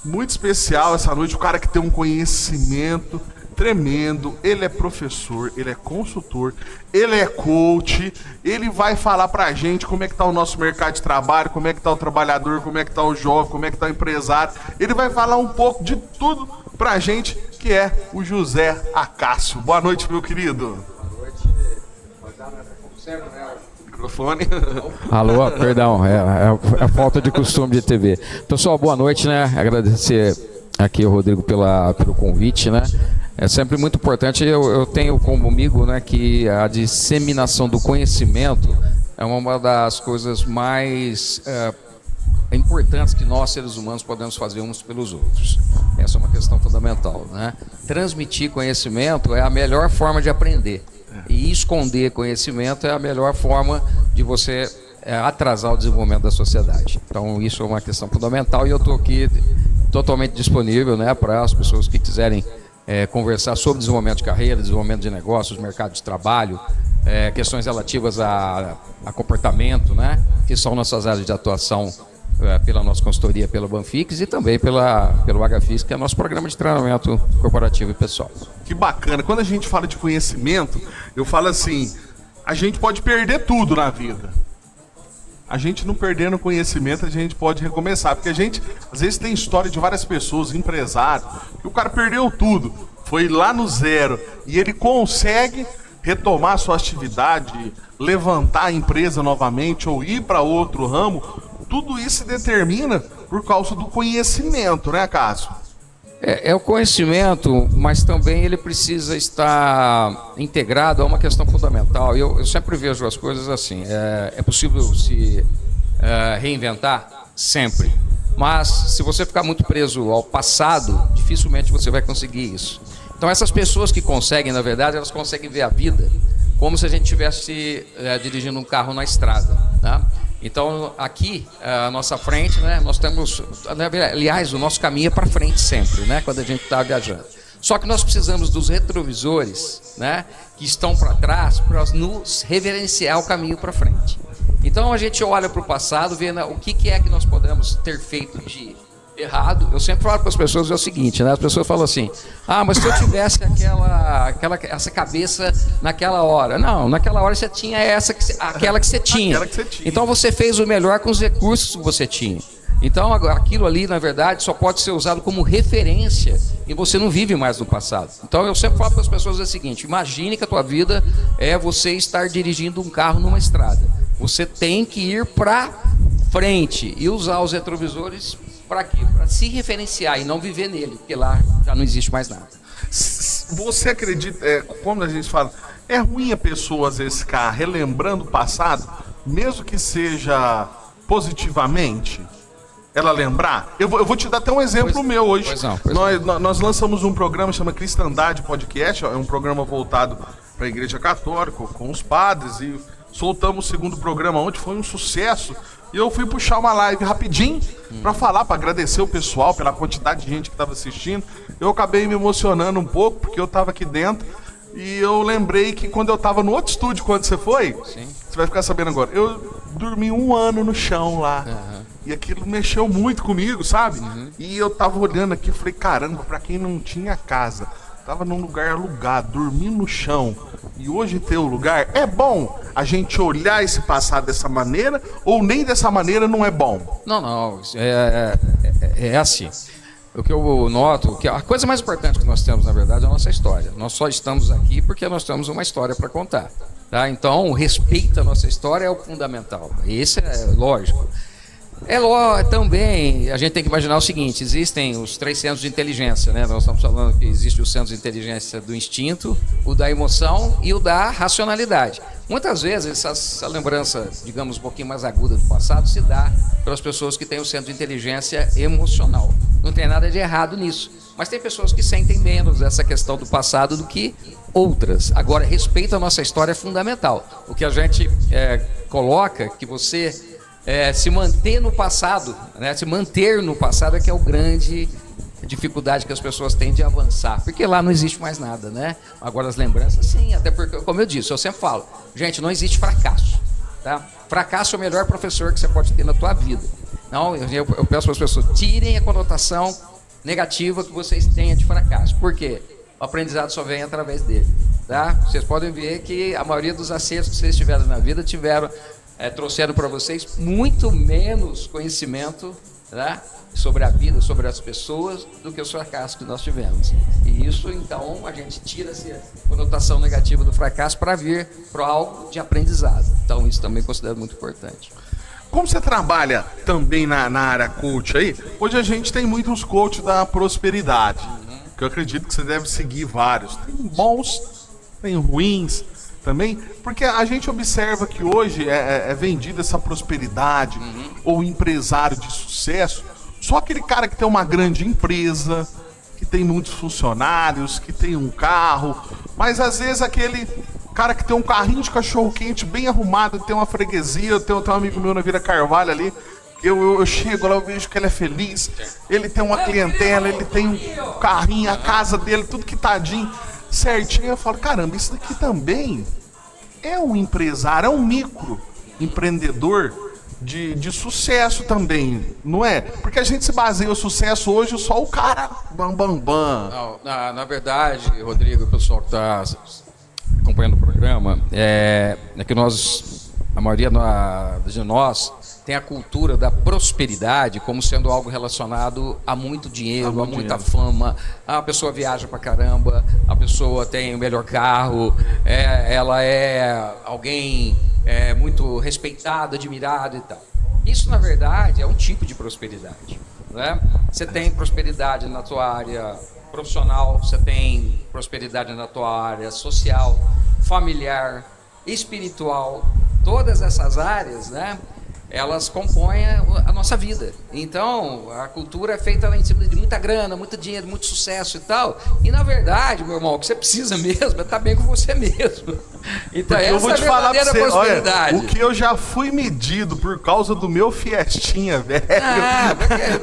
muito especial essa noite, o cara que tem um conhecimento tremendo, ele é professor, ele é consultor, ele é coach, ele vai falar pra gente como é que tá o nosso mercado de trabalho, como é que tá o trabalhador, como é que tá o jovem, como é que tá o empresário, ele vai falar um pouco de tudo pra gente, que é o José Acácio. Boa noite, meu querido. Boa noite. Como sempre, né? Microfone. Alô, perdão, é a falta de costume de TV. Pessoal, boa noite, né? Agradecer aqui ao Rodrigo pelo convite, né? É sempre muito importante, eu tenho comigo, né, que a disseminação do conhecimento é uma das coisas mais importantes que nós, seres humanos, podemos fazer uns pelos outros. Essa é uma questão fundamental, né? Transmitir conhecimento é a melhor forma de aprender. E esconder conhecimento é a melhor forma de você atrasar o desenvolvimento da sociedade. Então, isso é uma questão fundamental e eu estou aqui totalmente disponível, né, para as pessoas que quiserem conversar sobre desenvolvimento de carreira, desenvolvimento de negócios, mercado de trabalho, questões relativas a comportamento, né, que são nossas áreas de atuação pela nossa consultoria, pela Banfix e também pelo HFIS, que é nosso programa de treinamento corporativo e pessoal. Que bacana. Quando a gente fala de conhecimento, eu falo assim, a gente pode perder tudo na vida. A gente não perdendo conhecimento, a gente pode recomeçar. Porque a gente, às vezes, tem história de várias pessoas, empresários, que o cara perdeu tudo, foi lá no zero, e ele consegue retomar sua atividade, levantar a empresa novamente, ou ir para outro ramo. Tudo isso se determina por causa do conhecimento, né, Cássio? É o conhecimento, mas também ele precisa estar integrado a uma questão fundamental. Eu sempre vejo as coisas assim, é possível se reinventar? Sempre. Mas se você ficar muito preso ao passado, dificilmente você vai conseguir isso. Então essas pessoas que conseguem, na verdade, elas conseguem ver a vida como se a gente estivesse dirigindo um carro na estrada, tá? Então, aqui, à nossa frente, né, nós temos, aliás, o nosso caminho é para frente sempre, né, quando a gente está viajando. Só que nós precisamos dos retrovisores, né, que estão para trás para nos reverenciar o caminho para frente. Então, a gente olha para o passado, vê o que é que nós podemos ter feito de errado. Eu sempre falo para as pessoas o seguinte, né? As pessoas falam assim, mas se eu tivesse essa cabeça naquela hora. Não, naquela hora você tinha aquela que você tinha. Então você fez o melhor com os recursos que você tinha. Então aquilo ali, na verdade, só pode ser usado como referência e você não vive mais no passado. Então eu sempre falo para as pessoas o seguinte, imagine que a tua vida é você estar dirigindo um carro numa estrada. Você tem que ir para frente e usar os retrovisores para quê? Para se referenciar e não viver nele, porque lá já não existe mais nada. Você acredita, como a gente fala, é ruim a pessoa às vezes ficar relembrando o passado, mesmo que seja positivamente, ela lembrar? Eu vou te dar até um exemplo meu hoje. Nós lançamos um programa que chama Cristandade Podcast, é um programa voltado para a Igreja Católica, com os padres, e soltamos o segundo programa ontem, foi um sucesso. E eu fui puxar uma live rapidinho para falar, para agradecer o pessoal pela quantidade de gente que estava assistindo. Eu acabei me emocionando um pouco, porque eu estava aqui dentro. E eu lembrei que quando eu estava no outro estúdio, quando você foi, sim, você vai ficar sabendo agora, eu dormi 1 ano no chão lá. E aquilo mexeu muito comigo, sabe? E eu tava olhando aqui e falei, caramba, para quem não tinha casa, tava num lugar alugado, dormindo no chão, e hoje ter o lugar, é bom a gente olhar esse passado dessa maneira, ou nem dessa maneira não é bom? Não, é assim. O que eu noto, que a coisa mais importante que nós temos, na verdade, é a nossa história. Nós só estamos aqui porque nós temos uma história para contar, tá? Então, o respeito à nossa história é o fundamental. Esse é lógico. Também a gente tem que imaginar o seguinte, existem os 3 centros de inteligência, né? Nós estamos falando que existe o centro de inteligência do instinto, o da emoção e o da racionalidade. Muitas vezes essa lembrança, digamos, um pouquinho mais aguda do passado se dá pelas pessoas que têm o centro de inteligência emocional. Não tem nada de errado nisso, mas tem pessoas que sentem menos essa questão do passado do que outras. Agora, respeito à nossa história é fundamental. O que a gente coloca, que você se manter no passado, né? Se manter no passado é que é o grande dificuldade que as pessoas têm de avançar, porque lá não existe mais nada, né? Agora as lembranças, sim, até porque, como eu disse, eu sempre falo, gente, não existe fracasso, tá? Fracasso é o melhor professor que você pode ter na tua vida. Não, eu peço para as pessoas, tirem a conotação negativa que vocês tenham de fracasso. Por quê? O aprendizado só vem através dele, tá? Vocês podem ver que a maioria dos acertos que vocês tiveram na vida trouxeram para vocês muito menos conhecimento, tá? Sobre a vida, sobre as pessoas, do que os fracassos que nós tivemos. E isso, então, a gente tira essa conotação negativa do fracasso para vir para algo de aprendizado. Então, isso também considero muito importante. Como você trabalha também na área coach aí, hoje a gente tem muitos coaches da prosperidade, que eu acredito que você deve seguir vários. Tem bons, tem ruins também, porque a gente observa que hoje é vendida essa prosperidade, ou empresário de sucesso, só aquele cara que tem uma grande empresa, que tem muitos funcionários, que tem um carro, mas às vezes aquele cara que tem um carrinho de cachorro-quente bem arrumado, tem uma freguesia, eu tenho um amigo meu na Vila Carvalho ali, eu chego lá, eu vejo que ele é feliz, ele tem uma clientela, ele tem um carrinho, a casa dele, tudo quitadinho, certinho. Eu falo, caramba, isso daqui também é um empresário, é um micro empreendedor de sucesso também, não é? Porque a gente se baseia o sucesso hoje só o cara bam. Não, na verdade, Rodrigo, o pessoal que está acompanhando o programa, é que a maioria de nós tem a cultura da prosperidade como sendo algo relacionado a muito dinheiro, a muita fama. A pessoa viaja pra caramba, a pessoa tem o melhor carro, ela é alguém muito respeitado, admirado e tal. Isso, na verdade, é um tipo de prosperidade, né? Você tem prosperidade na tua área profissional, você tem prosperidade na tua área social, familiar, espiritual. Todas essas áreas, né, elas compõem a nossa vida. Então, a cultura é feita lá em cima de muita grana, muito dinheiro, muito sucesso e tal. E, na verdade, meu irmão, o que você precisa mesmo é estar bem com você mesmo. Então, essa eu vou te é a falar pra verdadeira você, prosperidade. olha, o que eu já fui medido por causa do meu Fiestinha, velho.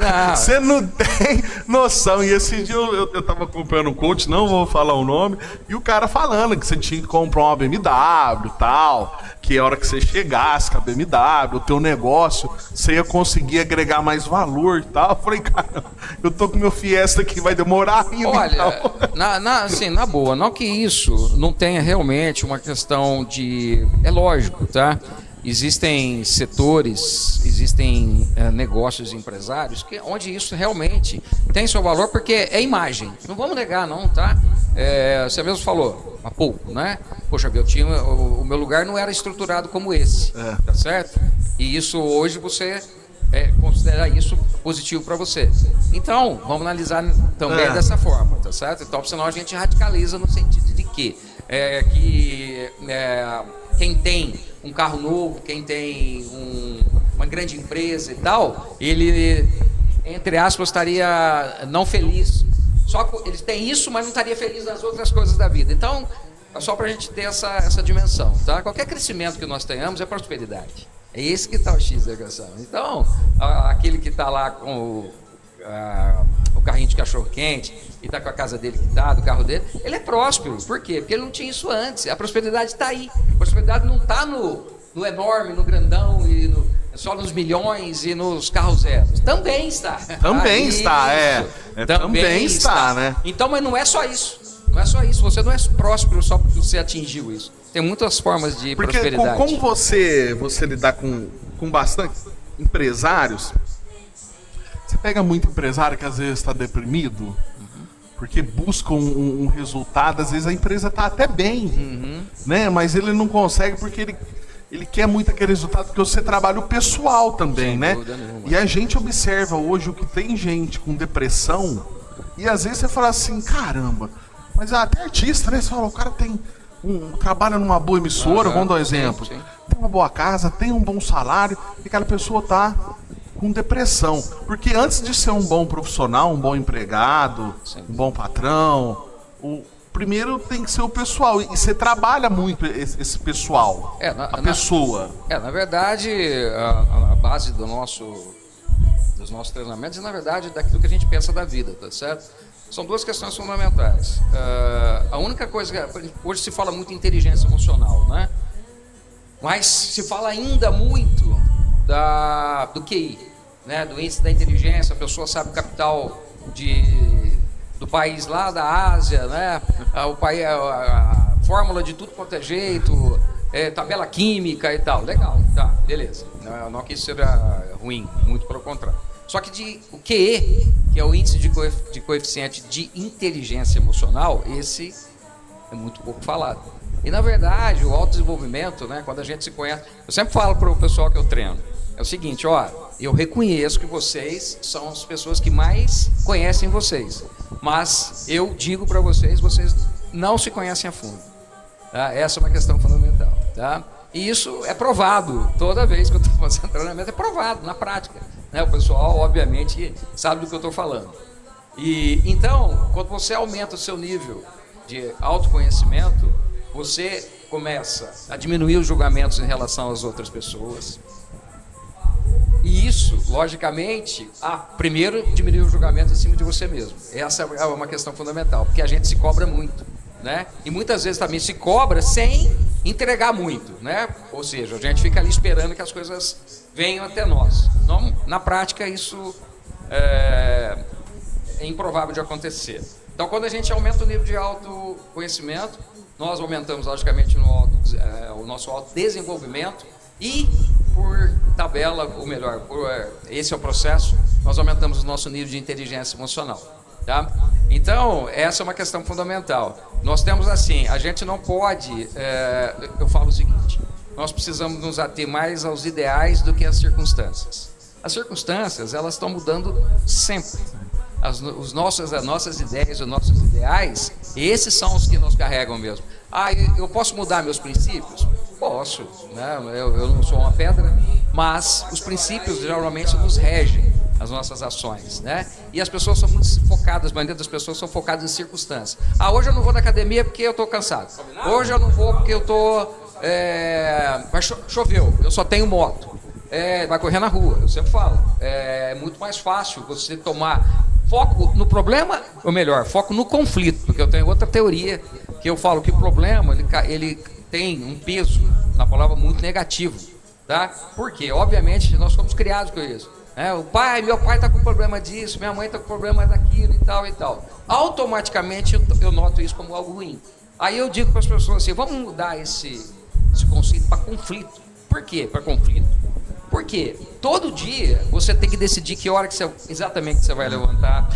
Não. Você não tem noção. E esse dia eu tava acompanhando um coach, não vou falar o nome, e o cara falando que você tinha que comprar uma BMW e tal, que a hora que você chegasse com a BMW, o teu negócio, você ia conseguir agregar mais valor e tal. Eu falei, cara, eu tô com meu Fiesta aqui, vai demorar ainda. Olha, então. assim, na boa, não que isso não tenha realmente uma questão de... É lógico, tá? Existem setores, existem negócios empresários onde isso realmente tem seu valor, porque é imagem. Não vamos negar, não, tá? Você mesmo falou há pouco, né? Poxa, o meu lugar não era estruturado como esse, tá certo? E isso hoje você considera isso positivo para você. Então, vamos analisar também dessa forma, tá certo? Então, senão a gente radicaliza no sentido de que quem tem um carro novo, quem tem uma grande empresa e tal, ele, entre aspas, estaria não feliz. Só que ele tem isso, mas não estaria feliz nas outras coisas da vida. Então, é só para a gente ter essa dimensão, tá? Qualquer crescimento que nós tenhamos é prosperidade. É esse que está o X da equação. Então, aquele que está lá com o carrinho de cachorro-quente e está com a casa dele quitada, o carro dele, ele é próspero. Por quê? Porque ele não tinha isso antes. A prosperidade está aí. A prosperidade não está no enorme, no grandão, e só nos milhões e nos carros zeros. Também está. Também está, também está, né? Então, mas não é só isso. Não é só isso. Você não é próspero só porque você atingiu isso. Tem muitas formas de prosperidade. Porque como você lidar com bastante empresários, você pega muito empresário que às vezes está deprimido, porque busca um resultado, às vezes a empresa está até bem, né? Mas ele não consegue porque ele quer muito aquele resultado, porque você trabalha o pessoal também, sem né? E a gente observa hoje o que tem gente com depressão, e às vezes você fala assim, caramba, mas até artista, né? Você fala, o cara trabalha numa boa emissora, vamos dar um exemplo. Sim. Tem uma boa casa, tem um bom salário, e aquela pessoa tá com depressão. Porque antes de ser um bom profissional, um bom empregado, um bom patrão, o primeiro tem que ser o pessoal. E você trabalha muito esse pessoal, pessoa. Na verdade, a base dos nossos treinamentos é, na verdade, daquilo que a gente pensa da vida, tá certo? São duas questões fundamentais. A única coisa que hoje se fala muito em inteligência emocional, né? Mas se fala ainda muito do QI, né? Do índice da inteligência. A pessoa sabe o capital do país lá da Ásia, né? A fórmula de tudo quanto é jeito, tabela química e tal. Legal, tá, beleza. Não que isso seja ruim, muito pelo contrário. Só que o QE, que é o índice de coeficiente de inteligência emocional, esse é muito pouco falado. E na verdade, o autodesenvolvimento, né, quando a gente se conhece, eu sempre falo para o pessoal que eu treino, é o seguinte, ó, eu reconheço que vocês são as pessoas que mais conhecem vocês, mas eu digo para vocês, vocês não se conhecem a fundo. Tá? Essa é uma questão fundamental. Tá? E isso é provado, toda vez que eu estou fazendo treinamento, é provado na prática. Né? O pessoal, obviamente, sabe do que eu estou falando. E então, quando você aumenta o seu nível de autoconhecimento, você começa a diminuir os julgamentos em relação às outras pessoas. E isso, logicamente, primeiro diminuir o julgamento em cima de você mesmo. Essa é uma questão fundamental, porque a gente se cobra muito, né? E muitas vezes também se cobra sem entregar muito, né? Ou seja, a gente fica ali esperando que as coisas venham até nós. Não, na prática, isso é improvável de acontecer. Então, quando a gente aumenta o nível de autoconhecimento, nós aumentamos, logicamente, o nosso autodesenvolvimento e, por tabela, ou melhor, esse é o processo, nós aumentamos o nosso nível de inteligência emocional. Tá? Então, essa é uma questão fundamental. Nós temos assim, a gente não pode, eu falo o seguinte, nós precisamos nos ater mais aos ideais do que às circunstâncias. As circunstâncias, elas estão mudando sempre. As nossas ideias, os nossos ideais, esses são os que nos carregam mesmo. Eu posso mudar meus princípios? Posso, né? Eu não sou uma pedra, mas os princípios geralmente nos regem as nossas ações, né? E as pessoas são muito focadas, a maioria das pessoas são focadas em circunstâncias. Hoje eu não vou na academia porque eu estou cansado. Hoje eu não vou porque eu estou... choveu, eu só tenho moto. Vai correr na rua, eu sempre falo. É muito mais fácil você tomar foco no problema, ou melhor, foco no conflito, porque eu tenho outra teoria que eu falo que o problema ele tem um peso na palavra muito negativo, tá? Porque, obviamente, nós fomos criados com isso. Meu pai está com problema disso, minha mãe está com problema daquilo e tal e tal. Automaticamente eu noto isso como algo ruim. Aí eu digo para as pessoas assim, vamos mudar esse conceito para conflito. Por quê para conflito? Porque todo dia você tem que decidir que hora que exatamente que você vai levantar.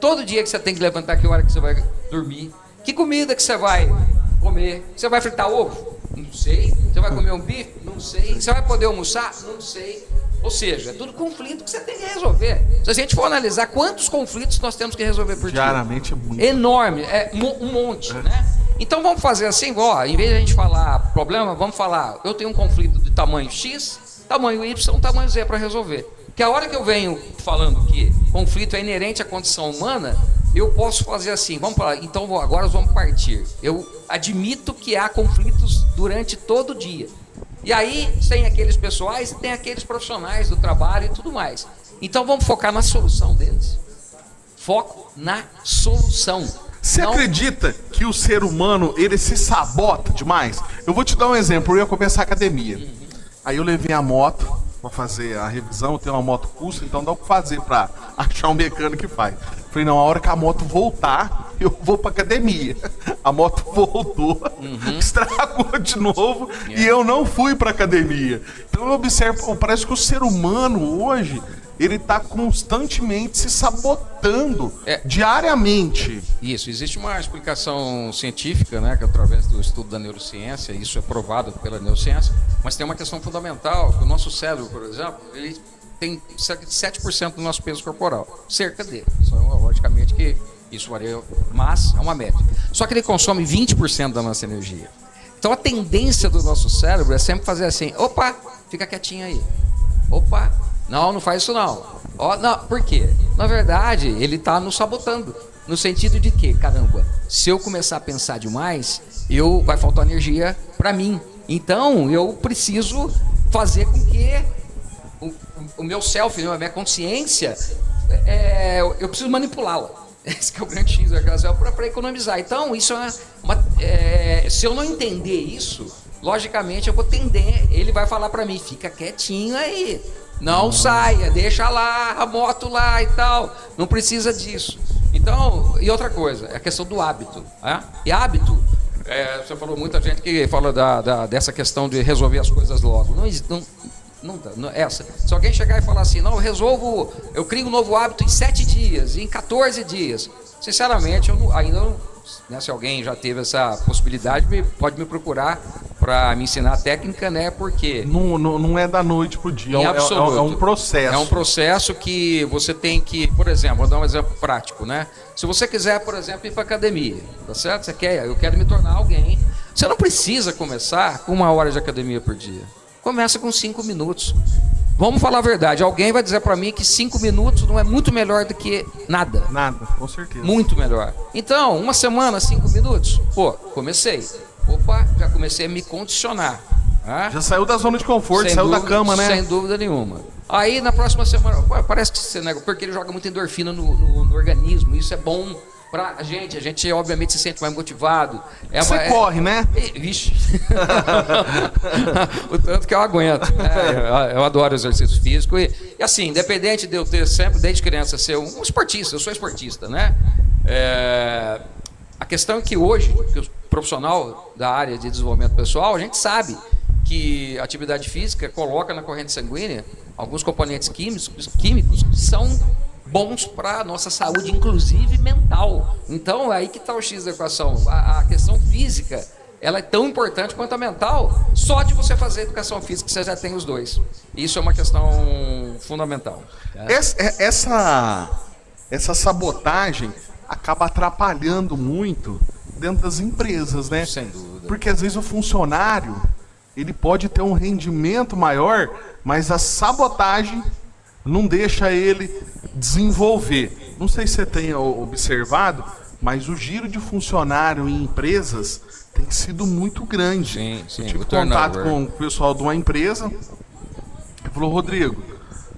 Todo dia que você tem que levantar, que hora que você vai dormir. Que comida que você vai comer. Você vai fritar ovo? Não sei. Você vai comer um bife? Não sei. Você vai poder almoçar? Não sei. Ou seja, é tudo conflito que você tem que resolver. Se a gente for analisar quantos conflitos nós temos que resolver por dia. Diariamente é muito. Enorme, um monte, né? Então vamos fazer assim, em vez de a gente falar problema, vamos falar, eu tenho um conflito de tamanho X, tamanho Y, tamanho Z para resolver. Que a hora que eu venho falando que conflito é inerente à condição humana, eu posso fazer assim, vamos falar, então agora vamos partir. Eu admito que há conflitos durante todo o dia. E aí tem aqueles pessoais e tem aqueles profissionais do trabalho e tudo mais. Então vamos focar na solução deles. Foco na solução. Você acredita que o ser humano, ele se sabota demais? Eu vou te dar um exemplo, eu ia começar a academia. Aí eu levei a moto para fazer a revisão, eu tenho uma moto custom, então dá o que fazer para achar um mecânico que faz. Falei, não, a hora que a moto voltar, eu vou para academia. A moto voltou, estragou de novo e eu não fui para academia. Então eu observo, parece que o ser humano hoje, ele está constantemente se sabotando diariamente. Isso, existe uma explicação científica, né, que através do estudo da neurociência, isso é provado pela neurociência, mas tem uma questão fundamental, que o nosso cérebro, por exemplo, ele tem cerca de 7% do nosso peso corporal, cerca dele. Logicamente que isso varia, mas é uma média. Só que ele consome 20% da nossa energia. Então a tendência do nosso cérebro é sempre fazer assim, opa, fica quietinho aí, opa, não faz isso não. Não, por quê? Na verdade, ele está nos sabotando. No sentido de que, caramba, se eu começar a pensar demais, vai faltar energia para mim. Então, eu preciso fazer com que o meu self, a minha consciência, eu preciso manipulá-la. Esse que é o grande X para economizar. Então, isso se eu não entender isso, logicamente eu vou tender, ele vai falar para mim, fica quietinho aí, Não saia, deixa lá a moto lá e tal. Não precisa disso. Então, e outra coisa, é a questão do hábito. Né? E hábito, você falou, muita gente que fala dessa questão de resolver as coisas logo. Não, essa. Se alguém chegar e falar assim, não, eu crio um novo hábito em 7 dias, em 14 dias. Sinceramente, ainda não, né, se alguém já teve essa possibilidade, pode me procurar para me ensinar a técnica, né? Porque não é da noite pro dia, é um processo. É um processo que você tem que, por exemplo, vou dar um exemplo prático, né? Se você quiser, por exemplo, ir para academia, tá certo? Eu quero me tornar alguém. Você não precisa começar com 1 hora de academia por dia. Começa com 5 minutos. Vamos falar a verdade. Alguém vai dizer para mim que 5 minutos não é muito melhor do que nada. Nada, com certeza. Muito melhor. Então, uma semana, 5 minutos. Pô, comecei. Opa, já comecei a me condicionar. Tá? Já saiu da zona de conforto, saiu da cama, né? Sem dúvida nenhuma. Aí, na próxima semana, parece que você nega, porque ele joga muita endorfina no organismo. Isso é bom pra gente. A gente, obviamente, se sente mais motivado. Você corre, né? Vixe. O tanto que eu aguento. Eu adoro exercício físico. E assim, independente de eu ter sempre, desde criança, ser um esportista, eu sou esportista, né? A questão é que hoje, que o profissional da área de desenvolvimento pessoal, a gente sabe que a atividade física coloca na corrente sanguínea alguns componentes químicos que são bons para a nossa saúde, inclusive mental. Então, é aí que está o X da equação. A questão física, ela é tão importante quanto a mental. Só de você fazer educação física, você já tem os dois. Isso é uma questão fundamental. Essa sabotagem acaba atrapalhando muito dentro das empresas, né? Sem dúvida. Porque às vezes o funcionário, ele pode ter um rendimento maior, mas a sabotagem não deixa ele desenvolver. Não sei se você tem observado, mas o giro de funcionário em empresas tem sido muito grande. Sim, eu tive contato com o pessoal de uma empresa, ele falou, Rodrigo,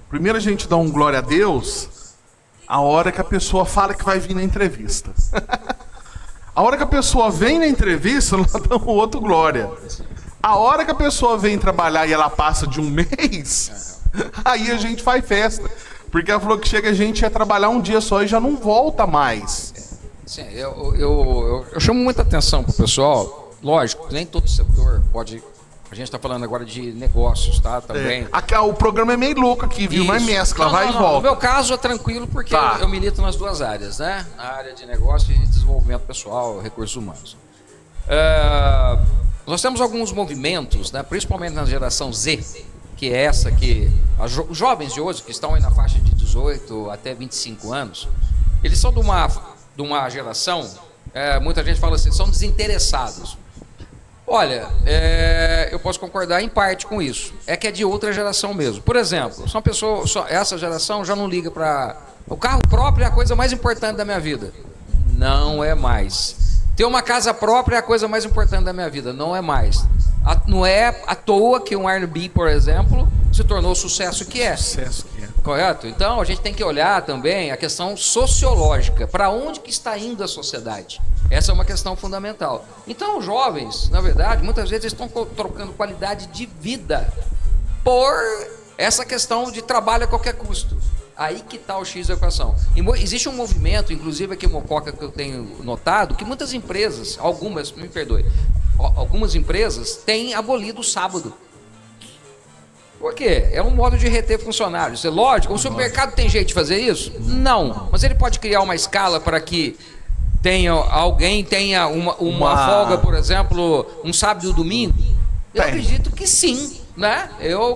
primeiro a gente dá um glória a Deus a hora que a pessoa fala que vai vir na entrevista. A hora que a pessoa vem na entrevista, nós damos outro glória. A hora que a pessoa vem trabalhar e ela passa de 1 mês, aí a gente faz festa. Porque ela falou que chega a gente ia trabalhar um dia só e já não volta mais. Sim, eu chamo muita atenção pro pessoal. Lógico, nem todo setor pode. A gente está falando agora de negócios, tá? Também. O programa é meio louco aqui, viu? Não é mescla, vai e volta. No meu caso é tranquilo porque eu milito nas duas áreas, né? Na área de negócio e de desenvolvimento pessoal, recursos humanos. Nós temos alguns movimentos, né? Principalmente na geração Z, que é essa que os jovens de hoje, que estão aí na faixa de 18 até 25 anos, eles são de uma geração, muita gente fala assim, são desinteressados. Olha, eu posso concordar em parte com isso. É que é de outra geração mesmo. Por exemplo, são pessoas, essa geração já não liga para... O carro próprio é a coisa mais importante da minha vida. Não é mais. Ter uma casa própria é a coisa mais importante da minha vida. Não é mais. Não é à toa que um Airbnb, por exemplo, se tornou o sucesso que é. Correto? Então, a gente tem que olhar também a questão sociológica. Para onde que está indo a sociedade? Essa é uma questão fundamental. Então, os jovens, na verdade, muitas vezes estão trocando qualidade de vida por essa questão de trabalho a qualquer custo. Aí que está o X da equação. Existe um movimento, inclusive aqui em Mococa, que eu tenho notado, que muitas empresas, algumas, me perdoe, algumas empresas têm abolido o sábado. Por quê? É um modo de reter funcionários. É lógico, o supermercado tem jeito de fazer isso? Não. Mas ele pode criar uma escala para que alguém tenha uma folga, por exemplo, um sábado e um domingo? Eu acredito que sim, né? Eu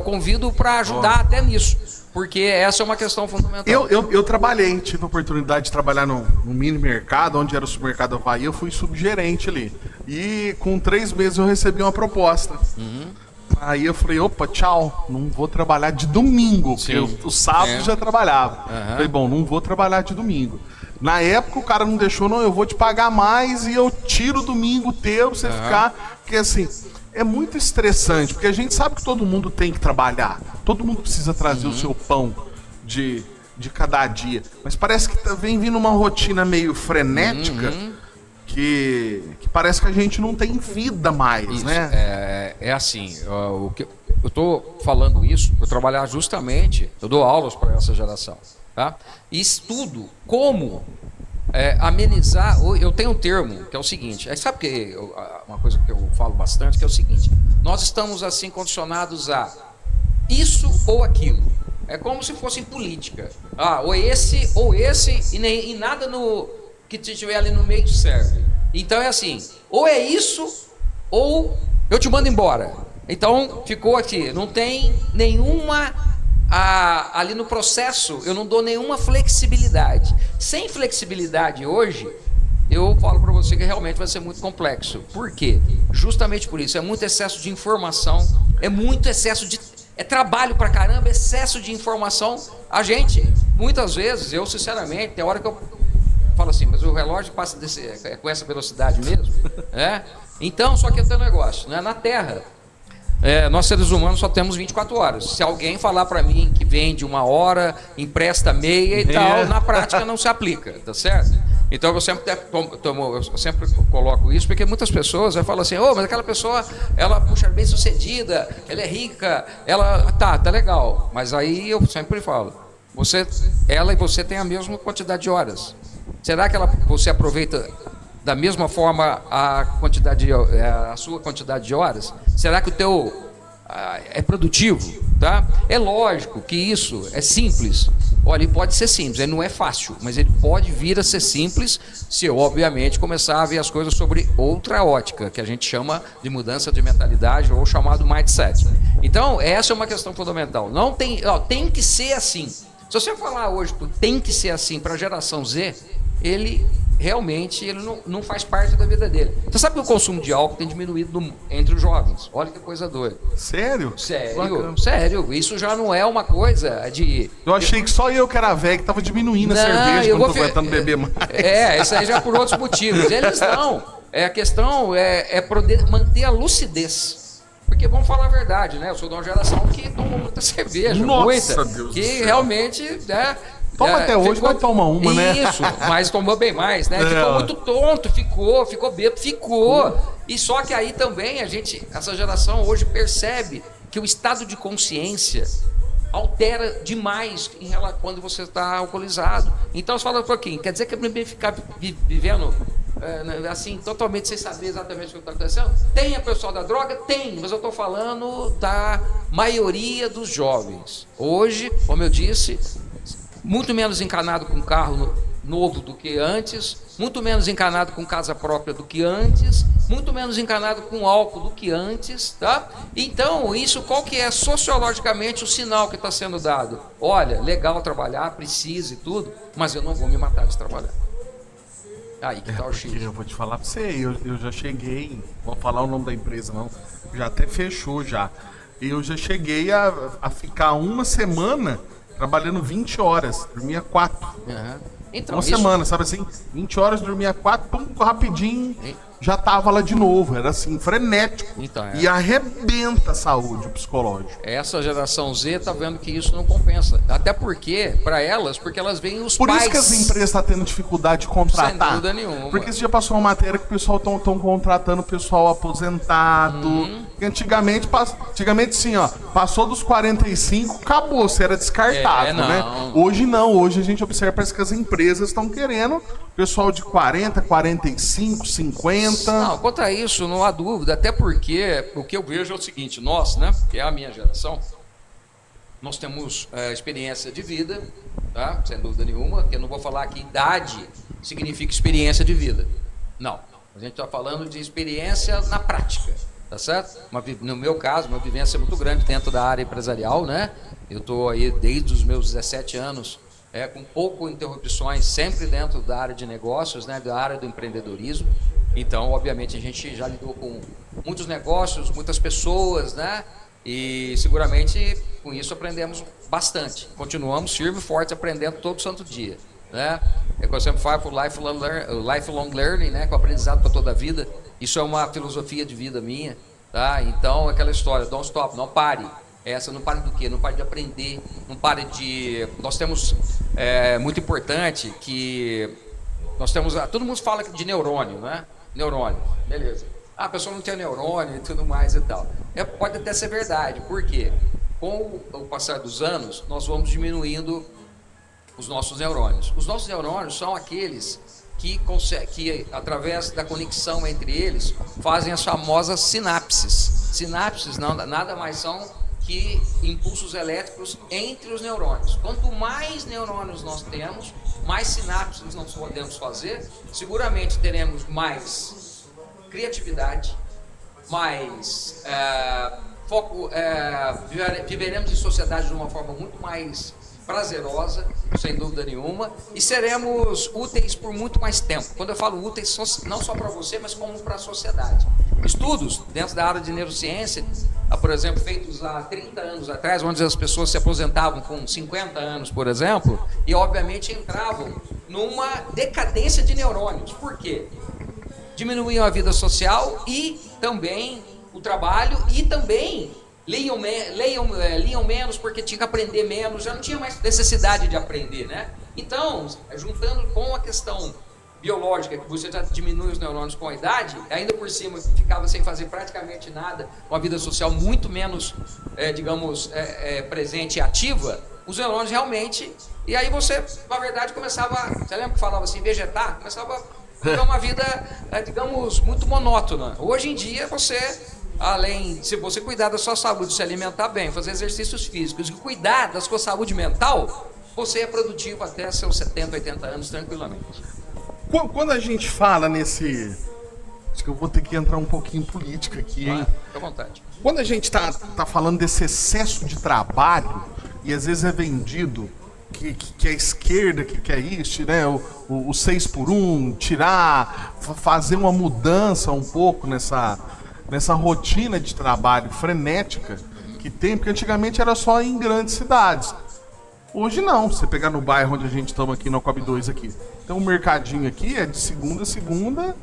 convido para ajudar até nisso, porque essa é uma questão fundamental. Eu trabalhei, tive a oportunidade de trabalhar no mini mercado, onde era o supermercado Havaí, eu fui subgerente ali. E com 3 meses eu recebi uma proposta. Aí eu falei, opa, tchau, não vou trabalhar de domingo, porque o sábado já trabalhava. Falei, bom, não vou trabalhar de domingo. Na época o cara não deixou, não, eu vou te pagar mais e eu tiro o domingo teu pra você ficar. Porque assim, é muito estressante, porque a gente sabe que todo mundo tem que trabalhar. Todo mundo precisa trazer o seu pão de cada dia. Mas parece que vem vindo uma rotina meio frenética que parece que a gente não tem vida mais, né? É assim, eu estou falando isso para trabalhar justamente, eu dou aulas para essa geração, tá? E estudo como amenizar. Eu tenho um termo que é o seguinte, sabe que uma coisa que eu falo bastante, que é o seguinte: nós estamos assim condicionados a isso ou aquilo. É como se fosse em política. Ou esse, e nada no que tiver ali no meio serve. Então é assim, ou é isso, ou eu te mando embora. Então ficou aqui, não tem nenhuma, ali no processo, eu não dou nenhuma flexibilidade. Sem flexibilidade hoje, eu falo para você que realmente vai ser muito complexo. Por quê? Justamente por isso, é muito excesso de informação, é muito excesso de... É trabalho pra caramba, excesso de informação. A gente, muitas vezes, eu sinceramente, tem hora que eu falo assim, mas o relógio passa com essa velocidade mesmo? Então, só que tem um negócio, né? Na Terra, nós seres humanos só temos 24 horas. Se alguém falar para mim que vende 1 hora, empresta meia e tal, na prática não se aplica, tá certo? Então eu sempre coloco isso, porque muitas pessoas falam assim, mas aquela pessoa, ela puxa bem sucedida, ela é rica, ela tá legal. Mas aí eu sempre falo, ela e você têm a mesma quantidade de horas. Será que você aproveita da mesma forma a sua quantidade de horas? Será que o teu é produtivo? Tá? É lógico que isso é simples. Olha, ele pode ser simples, ele não é fácil, mas ele pode vir a ser simples se eu, obviamente, começar a ver as coisas sobre outra ótica, que a gente chama de mudança de mentalidade ou chamado mindset. Então, essa é uma questão fundamental. Não tem que ser assim. Se você falar hoje, tem que ser assim para a geração Z, ele não faz parte da vida dele. Você sabe que o consumo de álcool tem diminuído entre os jovens? Olha que coisa doida. Sério? Sério. Isso já não é uma coisa de... Eu achei que só eu que era velho que tava diminuindo a cerveja quando tô aguentando beber mais. Isso aí já é por outros motivos. Eles não. A questão é poder manter a lucidez. Porque vamos falar a verdade, né? Eu sou de uma geração que toma muita cerveja. Nossa, Deus que do céu. Realmente... Toma até hoje, vai tomar uma, né? Isso, mas tomou bem mais, né? Ficou muito tonto, ficou bêbado, ficou. E só que aí também essa geração hoje percebe que o estado de consciência altera demais quando você está alcoolizado. Então você fala um pouquinho, quer dizer que é ficar vivendo assim, totalmente sem saber exatamente o que está acontecendo? Tem a pessoa da droga? Tem, mas eu estou falando da maioria dos jovens. Hoje, como eu disse, muito menos encanado com carro novo do que antes, muito menos encanado com casa própria do que antes, muito menos encanado com álcool do que antes, tá? Então, isso qual que é sociologicamente o sinal que está sendo dado? Olha, legal trabalhar, precisa e tudo, mas eu não vou me matar de trabalhar. Aí que tá o X. Eu vou te falar para você, eu já cheguei, vou falar o nome da empresa não, já até fechou já. Eu já cheguei a ficar 1 semana trabalhando 20 horas, dormia 4. Então, uma semana, sabe assim? 20 horas, dormia 4, rapidinho, já tava lá de novo. Era assim, frenético. Então, e arrebenta a saúde psicológica. Essa geração Z tá vendo que isso não compensa. Até porque, para elas, porque elas veem os Por pais... isso que as empresas estão tendo dificuldade de contratar. Sem dúvida nenhuma. Porque você já passou uma matéria que o pessoal estão contratando o pessoal aposentado. Antigamente sim, ó, passou dos 45, acabou, você era descartável, né? Hoje não, hoje a gente observa, parece que as empresas estão querendo pessoal de 40, 45, 50. Não, quanto a isso, não há dúvida, até porque o que eu vejo é o seguinte, nós, né, que é a minha geração, nós temos experiência de vida, tá? Sem dúvida nenhuma, que eu não vou falar que idade significa experiência de vida. Não, a gente está falando de experiência na prática, tá certo? No meu caso, uma vivência muito grande dentro da área empresarial, né? Eu estou aí desde os meus 17 anos, com pouco interrupções, sempre dentro da área de negócios, né, da área do empreendedorismo. Então, obviamente, a gente já lidou com muitos negócios, muitas pessoas, né? E seguramente com isso aprendemos bastante. Continuamos firme e forte aprendendo todo santo dia, né? É o que eu sempre falo, o lifelong learning, né? Com o aprendizado para toda a vida. Isso é uma filosofia de vida minha, tá? Então, aquela história, don't stop, não pare. Não pare do quê? Não pare de aprender, não pare de... Nós temos, muito importante que nós temos... Todo mundo fala de neurônio, né? Neurônio, beleza. a pessoa não tem neurônio e tudo mais e tal. Pode até ser verdade, por quê? Com o passar dos anos, nós vamos diminuindo os nossos neurônios. Os nossos neurônios são aqueles que através da conexão entre eles, fazem as famosas sinapses. Sinapses nada mais são que impulsos elétricos entre os neurônios. Quanto mais neurônios nós temos, mais sinapses nós podemos fazer, seguramente teremos mais criatividade, mais foco, viveremos em sociedade de uma forma muito mais prazerosa, sem dúvida nenhuma, e seremos úteis por muito mais tempo. Quando eu falo úteis, não só para você, mas como para a sociedade. Estudos dentro da área de neurociência, por exemplo, feitos há 30 anos atrás, onde as pessoas se aposentavam com 50 anos, por exemplo, e obviamente entravam numa decadência de neurônios. Por quê? Diminuíam a vida social e também o trabalho e também liam menos porque tinha que aprender menos, já não tinha mais necessidade de aprender, né? Então, juntando com a questão biológica, que você já diminui os neurônios com a idade, ainda por cima ficava sem fazer praticamente nada, uma vida social muito menos, presente e ativa, os neurônios realmente, e aí você, na verdade, começava, você lembra que falava assim, vegetar? Começava a viver uma vida, muito monótona. Hoje em dia, se você cuidar da sua saúde, se alimentar bem, fazer exercícios físicos e cuidar da sua saúde mental, você é produtivo até seus 70, 80 anos tranquilamente. Quando a gente fala nesse... Acho que eu vou ter que entrar um pouquinho em política aqui, hein? Fica à vontade. Quando a gente tá falando desse excesso de trabalho, e às vezes é vendido que a esquerda que quer isso, né? O 6x1, fazer uma mudança um pouco nessa rotina de trabalho frenética que tem, porque antigamente era só em grandes cidades. Hoje não, você pegar no bairro onde a gente estamos aqui, no Coab 2 aqui, tem um mercadinho aqui, é de segunda a segunda,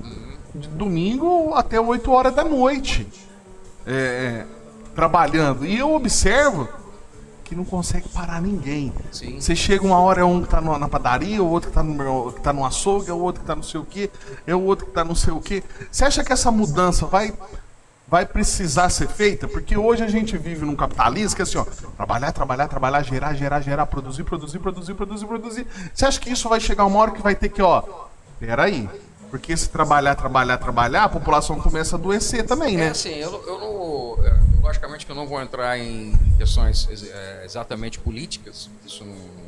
de domingo até 8 horas da noite, trabalhando. E eu observo que não consegue parar ninguém. Sim. Você chega uma hora, é um que tá na padaria, o outro que tá no açougue, é o outro que tá não sei o quê, é o outro que tá não sei o quê. Você acha que essa mudança vai precisar ser feita? Porque hoje a gente vive num capitalismo que é assim, ó, trabalhar, gerar, produzir. Você acha que isso vai chegar uma hora que vai ter que, peraí, porque se trabalhar, a população começa a adoecer também, né? Assim, eu não, logicamente que eu não vou entrar em questões exatamente políticas, isso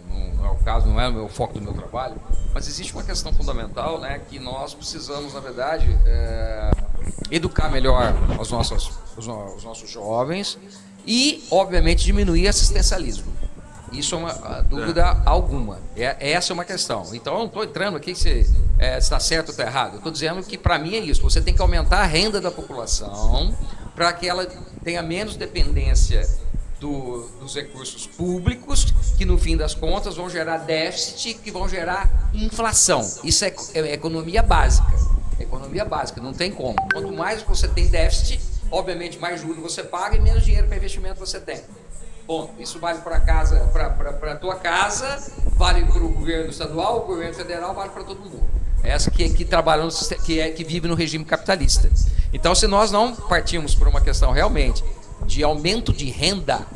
não é o caso, não é o foco do meu trabalho, mas existe uma questão fundamental, né, que nós precisamos, na verdade, educar melhor os nossos jovens e, obviamente, diminuir o assistencialismo. Isso é uma dúvida alguma. Essa é uma questão. Então, eu não estou entrando aqui se está certo ou está errado. Eu estou dizendo que, para mim, é isso. Você tem que aumentar a renda da população para que ela tenha menos dependência dos recursos públicos, que, no fim das contas, vão gerar déficit, que vão gerar inflação. Isso é economia básica. Economia básica, não tem como. Quanto mais você tem déficit, obviamente mais juros você paga e menos dinheiro para investimento você tem. Bom, isso vale para a tua casa, vale para o governo estadual, o governo federal, vale para todo mundo. Essa que trabalha, que vive no regime capitalista. Então, se nós não partimos por uma questão realmente de aumento de renda,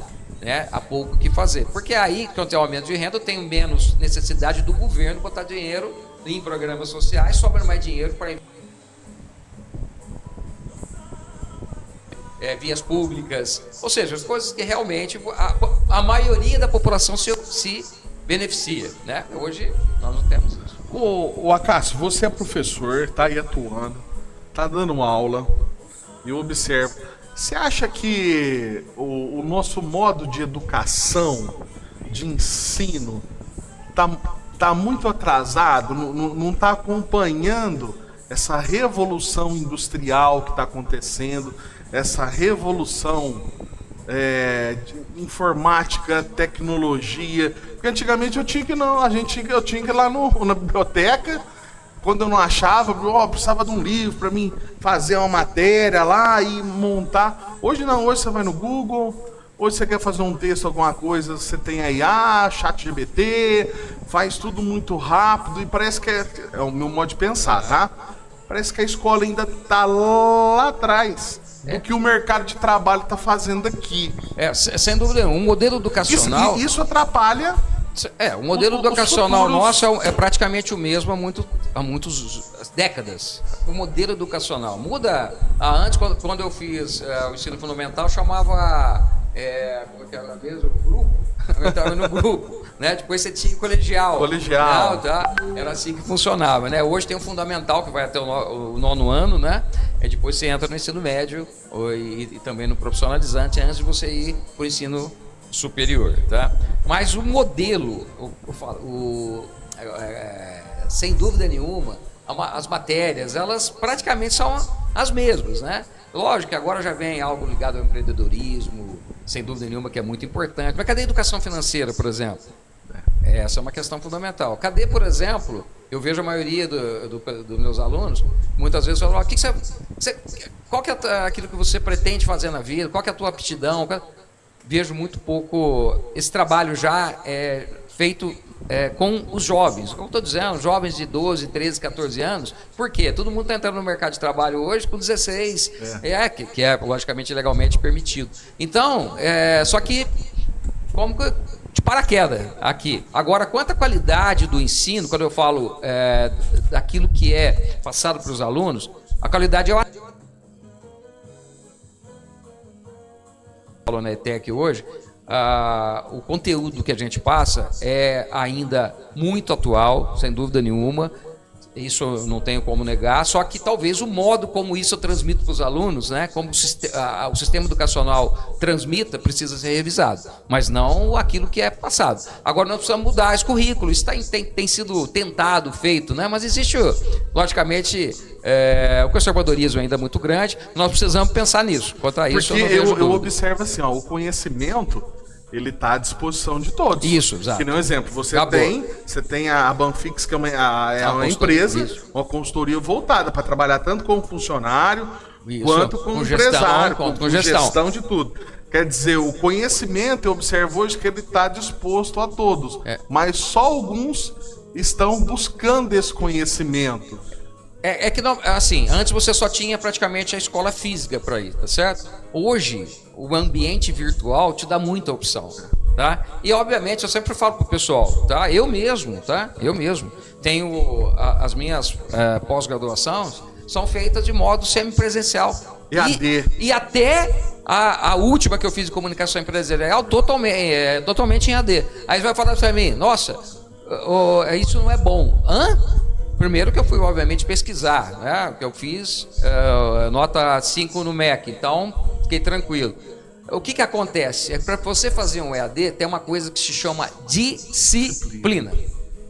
né, há pouco o que fazer. Porque aí, quando tem aumento de renda, eu tenho menos necessidade do governo botar dinheiro em programas sociais, sobra mais dinheiro para vias públicas, ou seja, as coisas que realmente a maioria da população se beneficia, né? Hoje nós não temos isso. Ô Acácio, você é professor, tá aí atuando, tá dando aula, eu observo. Você acha que o nosso modo de educação, de ensino, tá muito atrasado, não tá acompanhando essa revolução industrial que está acontecendo, essa revolução de informática, tecnologia? Porque antigamente eu tinha que ir lá na biblioteca, quando eu não achava, eu precisava de um livro para mim fazer uma matéria lá e montar. Hoje não, hoje você vai no Google, hoje você quer fazer um texto, alguma coisa, você tem a IA, ChatGPT, faz tudo muito rápido e parece que é o meu modo de pensar, tá? parece que a escola ainda tá lá atrás do que o mercado de trabalho está fazendo aqui. Sem dúvida nenhuma. Um modelo educacional... Isso atrapalha... o modelo educacional nosso é praticamente o mesmo há muitas décadas. O modelo educacional muda. Antes, quando eu fiz o ensino fundamental, chamava como é que era mesmo? Grupo. Eu estava no grupo, né? Depois você tinha colegial. Tá? Era assim que funcionava, né? Hoje tem o fundamental, que vai até o 9º ano, né? Depois você entra no ensino médio e também no profissionalizante, antes de você ir para o ensino superior, tá? Mas o modelo, sem dúvida nenhuma, as matérias, elas praticamente são as mesmas, né? Lógico que agora já vem algo ligado ao empreendedorismo, sem dúvida nenhuma, que é muito importante. Mas cadê a educação financeira, por exemplo? Essa é uma questão fundamental. Cadê, por exemplo, eu vejo a maioria dos meus alunos, muitas vezes falam, qual que é aquilo que você pretende fazer na vida? Qual que é a tua aptidão? Vejo muito pouco esse trabalho já feito com os jovens. Como estou dizendo, jovens de 12, 13, 14 anos. Por quê? Todo mundo está entrando no mercado de trabalho hoje com 16, que é logicamente legalmente permitido. Então, só que como de paraquedas aqui. Agora, quanto à qualidade do ensino, quando eu falo daquilo que é passado para os alunos, a qualidade na ETEC hoje, o conteúdo que a gente passa é ainda muito atual, sem dúvida nenhuma, isso eu não tenho como negar, só que talvez o modo como isso eu transmito para os alunos, né, como o sistema educacional transmita, precisa ser revisado, mas não aquilo que é passado. Agora nós precisamos mudar esse currículo, isso tem sido tentado, feito, né, mas existe, logicamente, o conservadorismo ainda é muito grande, nós precisamos pensar nisso. Quanto a isso, porque eu observo assim, o conhecimento, ele está à disposição de todos. Isso, exato. Que nem um exemplo, você tem a Banfix, que é uma empresa, uma consultoria voltada para trabalhar tanto como funcionário, quanto como empresário, com gestão de tudo. Quer dizer, o conhecimento, eu observo hoje que ele está disposto a todos, mas só alguns estão buscando esse conhecimento. Que não, assim, antes você só tinha praticamente a escola física para ir, tá certo? Hoje, o ambiente virtual te dá muita opção, tá? E obviamente eu sempre falo pro pessoal, tá? Eu mesmo tenho as minhas pós-graduações são feitas de modo semipresencial. EAD. E até a última que eu fiz de comunicação empresarial totalmente em EAD. Aí você vai falar para mim, nossa, isso não é bom. Primeiro que eu fui, obviamente, pesquisar, né? Que eu fiz nota 5 no MEC, então fiquei tranquilo. O que acontece? Para você fazer um EAD, tem uma coisa que se chama disciplina.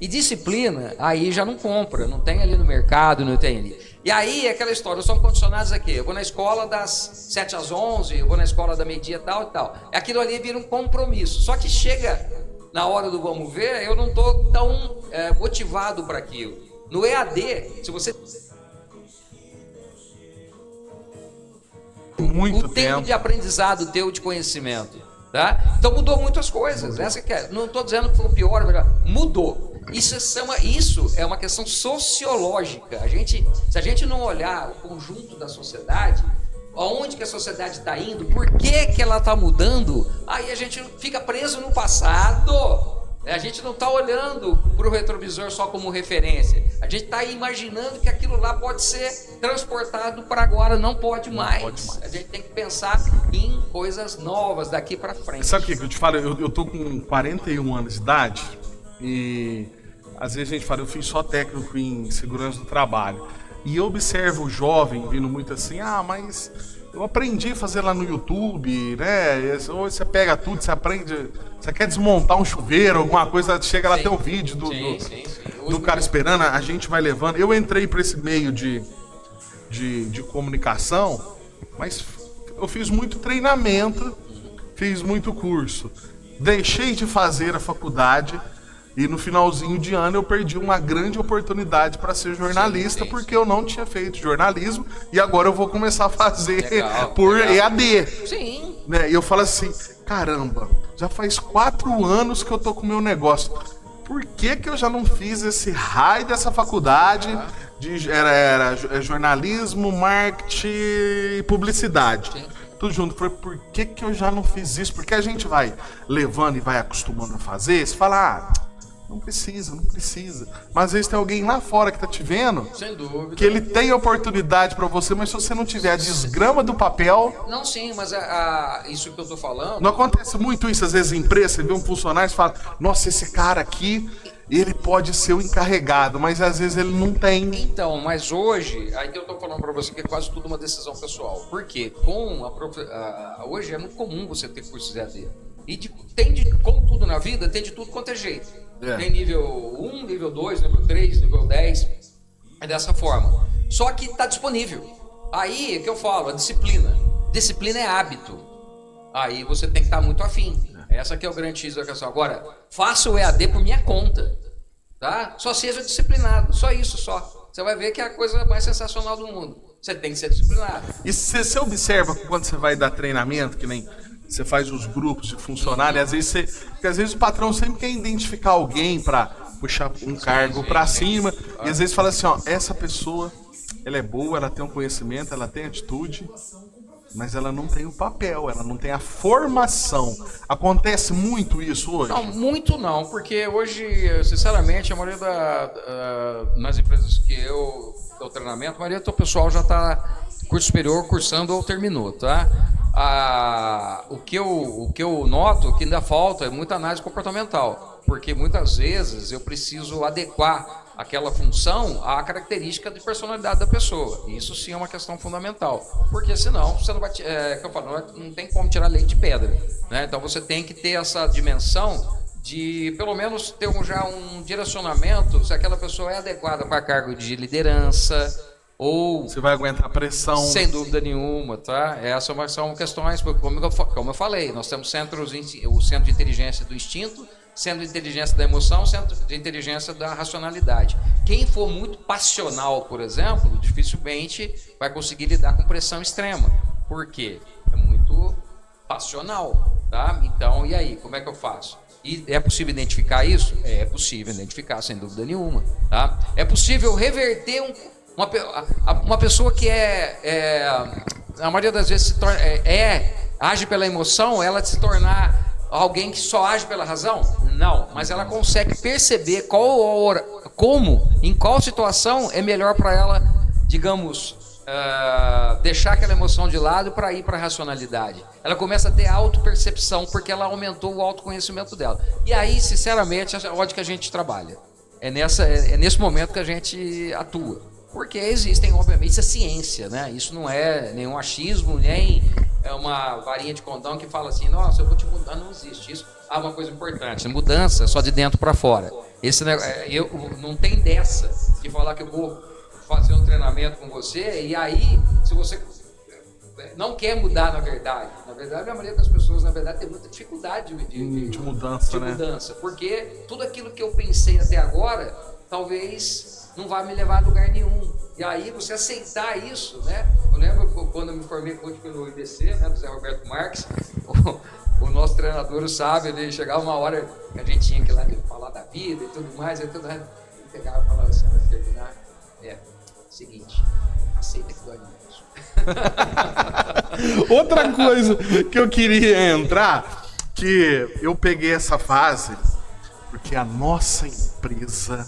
E disciplina, aí já não compra, não tem ali no mercado, não tem ali. E aí é aquela história, nós somos condicionados aqui. Eu vou na escola das 7 às 11, eu vou na escola da meio-dia tal e tal. Aquilo ali vira um compromisso. Só que chega na hora do vamos ver, eu não estou tão motivado para aquilo. No EAD, se você... Muito o tempo de aprendizado teu de conhecimento, tá? Então mudou muitas coisas. Essa que não estou dizendo que foi pior, mudou. Isso é uma questão sociológica. Se a gente não olhar o conjunto da sociedade, aonde que a sociedade está indo, por que ela está mudando, aí a gente fica preso no passado. A gente não está olhando para o retrovisor só como referência. A gente está imaginando que aquilo lá pode ser transportado para agora. Não pode mais. A gente tem que pensar em coisas novas daqui para frente. Sabe o que eu te falo? Eu tô com 41 anos de idade e às vezes a gente fala, eu fiz só técnico em segurança do trabalho. E eu observo o jovem vindo muito assim, mas eu aprendi a fazer lá no YouTube, né? Ou você pega tudo, você aprende. Você quer desmontar um chuveiro, alguma coisa, chega lá, tem o vídeo do cara esperando, a gente vai levando. Eu entrei para esse meio de comunicação, mas eu fiz muito treinamento, fiz muito curso. Deixei de fazer a faculdade e no finalzinho de ano eu perdi uma grande oportunidade para ser jornalista, porque eu não tinha feito jornalismo e agora eu vou começar a fazer por EAD. Sim. Né? E eu falo assim, caramba, já faz 4 anos que eu tô com o meu negócio. Por que eu já não fiz esse raio dessa faculdade? era jornalismo, marketing e publicidade. Sim. Tudo junto. Falei, por que eu já não fiz isso? Porque a gente vai levando e vai acostumando a fazer. Você fala, não precisa. Mas às vezes tem alguém lá fora que tá te vendo, Sem dúvida. que ele tem oportunidade pra você, mas se você não tiver a desgrama do papel... Não, sim, mas isso que eu tô falando... Não acontece muito isso, às vezes em empresa, você vê um funcionário e fala, nossa, esse cara aqui, ele pode ser o encarregado, mas às vezes ele não tem. Então, mas hoje, aí eu tô falando para você que é quase tudo uma decisão pessoal. Por quê? Hoje é muito comum você ter cursos EAD. E como tudo na vida, tem de tudo quanto é jeito. É. Tem nível 1, nível 2, nível 3, nível 10. É dessa forma. Só que está disponível. Aí é que eu falo, a disciplina. Disciplina é hábito. Aí você tem que estar muito afim. Essa que é o grande X da questão. Agora, faça o EAD por minha conta. Tá? Só seja disciplinado. Só isso, só. Você vai ver que é a coisa mais sensacional do mundo. Você tem que ser disciplinado. E você observa quando você vai dar treinamento, que nem você faz os grupos de funcionário, porque às vezes o patrão sempre quer identificar alguém para puxar um cargo para cima, e às vezes fala assim, essa pessoa, ela é boa, ela tem um conhecimento, ela tem atitude, mas ela não tem o papel, ela não tem a formação. Acontece muito isso hoje? Não, muito não, porque hoje, sinceramente, a maioria nas empresas que eu dou treinamento, a maioria do pessoal já está curso superior, cursando ou terminou, tá? O que eu noto que ainda falta é muita análise comportamental, porque muitas vezes eu preciso adequar aquela função à característica de personalidade da pessoa. Isso sim é uma questão fundamental, porque senão você não vai, não tem como tirar leite de pedra, né? Então você tem que ter essa dimensão de pelo menos ter já um direcionamento se aquela pessoa é adequada para cargo de liderança ou você vai aguentar a pressão. Sem dúvida nenhuma, tá? Essas são questões, como eu falei, nós temos o centro de inteligência do instinto, centro de inteligência da emoção, centro de inteligência da racionalidade. Quem for muito passional, por exemplo, dificilmente vai conseguir lidar com pressão extrema. Por quê? É muito passional, tá? Então, e aí, como é que eu faço? E é possível identificar isso? É possível identificar, sem dúvida nenhuma, tá? É possível reverter uma pessoa que a maioria das vezes age pela emoção, ela se tornar alguém que só age pela razão? Não, mas ela consegue perceber em qual situação é melhor para ela, digamos, deixar aquela emoção de lado para ir para a racionalidade. Ela começa a ter autopercepção porque ela aumentou o autoconhecimento dela. E aí, sinceramente, é onde que a gente trabalha. É nesse momento que a gente atua. Porque existem, obviamente, isso é ciência, né? Isso não é nenhum achismo, nem é uma varinha de condão que fala assim, nossa, eu vou te mudar, não existe isso. Uma coisa importante, mudança só de dentro para fora. Não tem dessa de falar que eu vou fazer um treinamento com você e aí, se você não quer mudar, na verdade, a maioria das pessoas, na verdade, tem muita dificuldade de mudança, né? Porque tudo aquilo que eu pensei até agora, talvez não vai me levar a lugar nenhum. E aí você aceitar isso, né? Eu lembro quando eu me formei coach pelo IBC, né, do Zé Roberto Marques, o nosso treinador sabe, ele chegava uma hora que a gente tinha que ir lá falar da vida e tudo mais, ele pegava e falava assim, vai terminar, seguinte, aceita que dói menos. Outra coisa que eu queria entrar, que eu peguei essa fase, porque a nossa empresa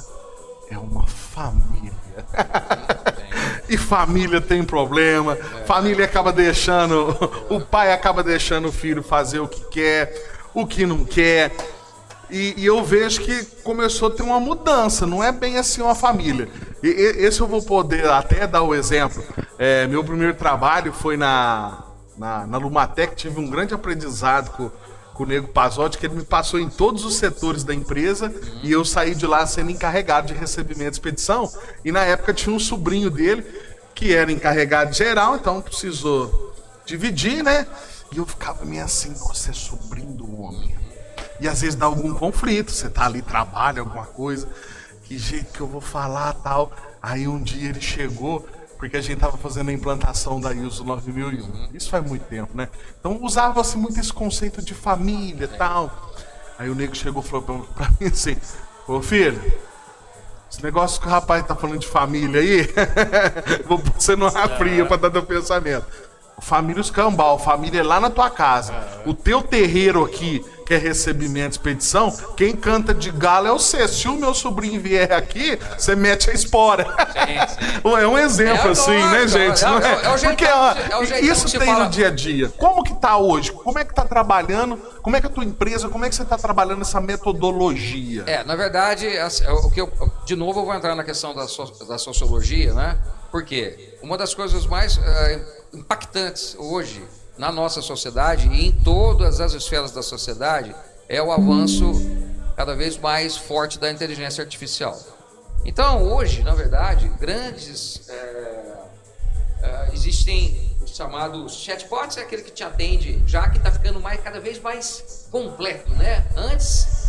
é uma família. E família tem problema. Família acaba deixando, o pai acaba deixando o filho fazer o que quer, o que não quer. E eu vejo que começou a ter uma mudança. Não é bem assim uma família. Esse eu vou poder até dar o exemplo. Meu primeiro trabalho foi na Lumatec. Tive um grande aprendizado com o Nego Pazotti, que ele me passou em todos os setores da empresa e eu saí de lá sendo encarregado de recebimento e expedição. E na época tinha um sobrinho dele que era encarregado geral, então precisou dividir, né? E eu ficava meio assim, nossa, é sobrinho do homem. E às vezes dá algum conflito, você tá ali, trabalha, alguma coisa, que jeito que eu vou falar, tal. Aí um dia ele chegou, porque a gente tava fazendo a implantação da ISO 9001. Isso faz muito tempo, né? Então usava-se muito esse conceito de família e tal. Aí o nego chegou e falou pra mim assim, ô filho, Esse negócio que o rapaz tá falando de família aí, vou pôr você numa fria pra dar teu pensamento. Família escambau, família é lá na tua casa. O teu terreiro aqui, que é recebimento, expedição, quem canta de galo é você. Se o meu sobrinho vier aqui, você mete a espora. É um exemplo assim, né, gente? Porque isso tem no dia a dia. Como que tá hoje? Como é que tá trabalhando? Como é que a tua empresa, como é que você tá trabalhando essa metodologia? Na verdade, de novo eu vou entrar na questão da sociologia, né? Porque uma das coisas mais impactantes hoje na nossa sociedade e em todas as esferas da sociedade é o avanço cada vez mais forte da inteligência artificial. Então, hoje, na verdade, existem os chamados chatbots, é aquele que te atende, já que está ficando cada vez mais completo, né? Antes,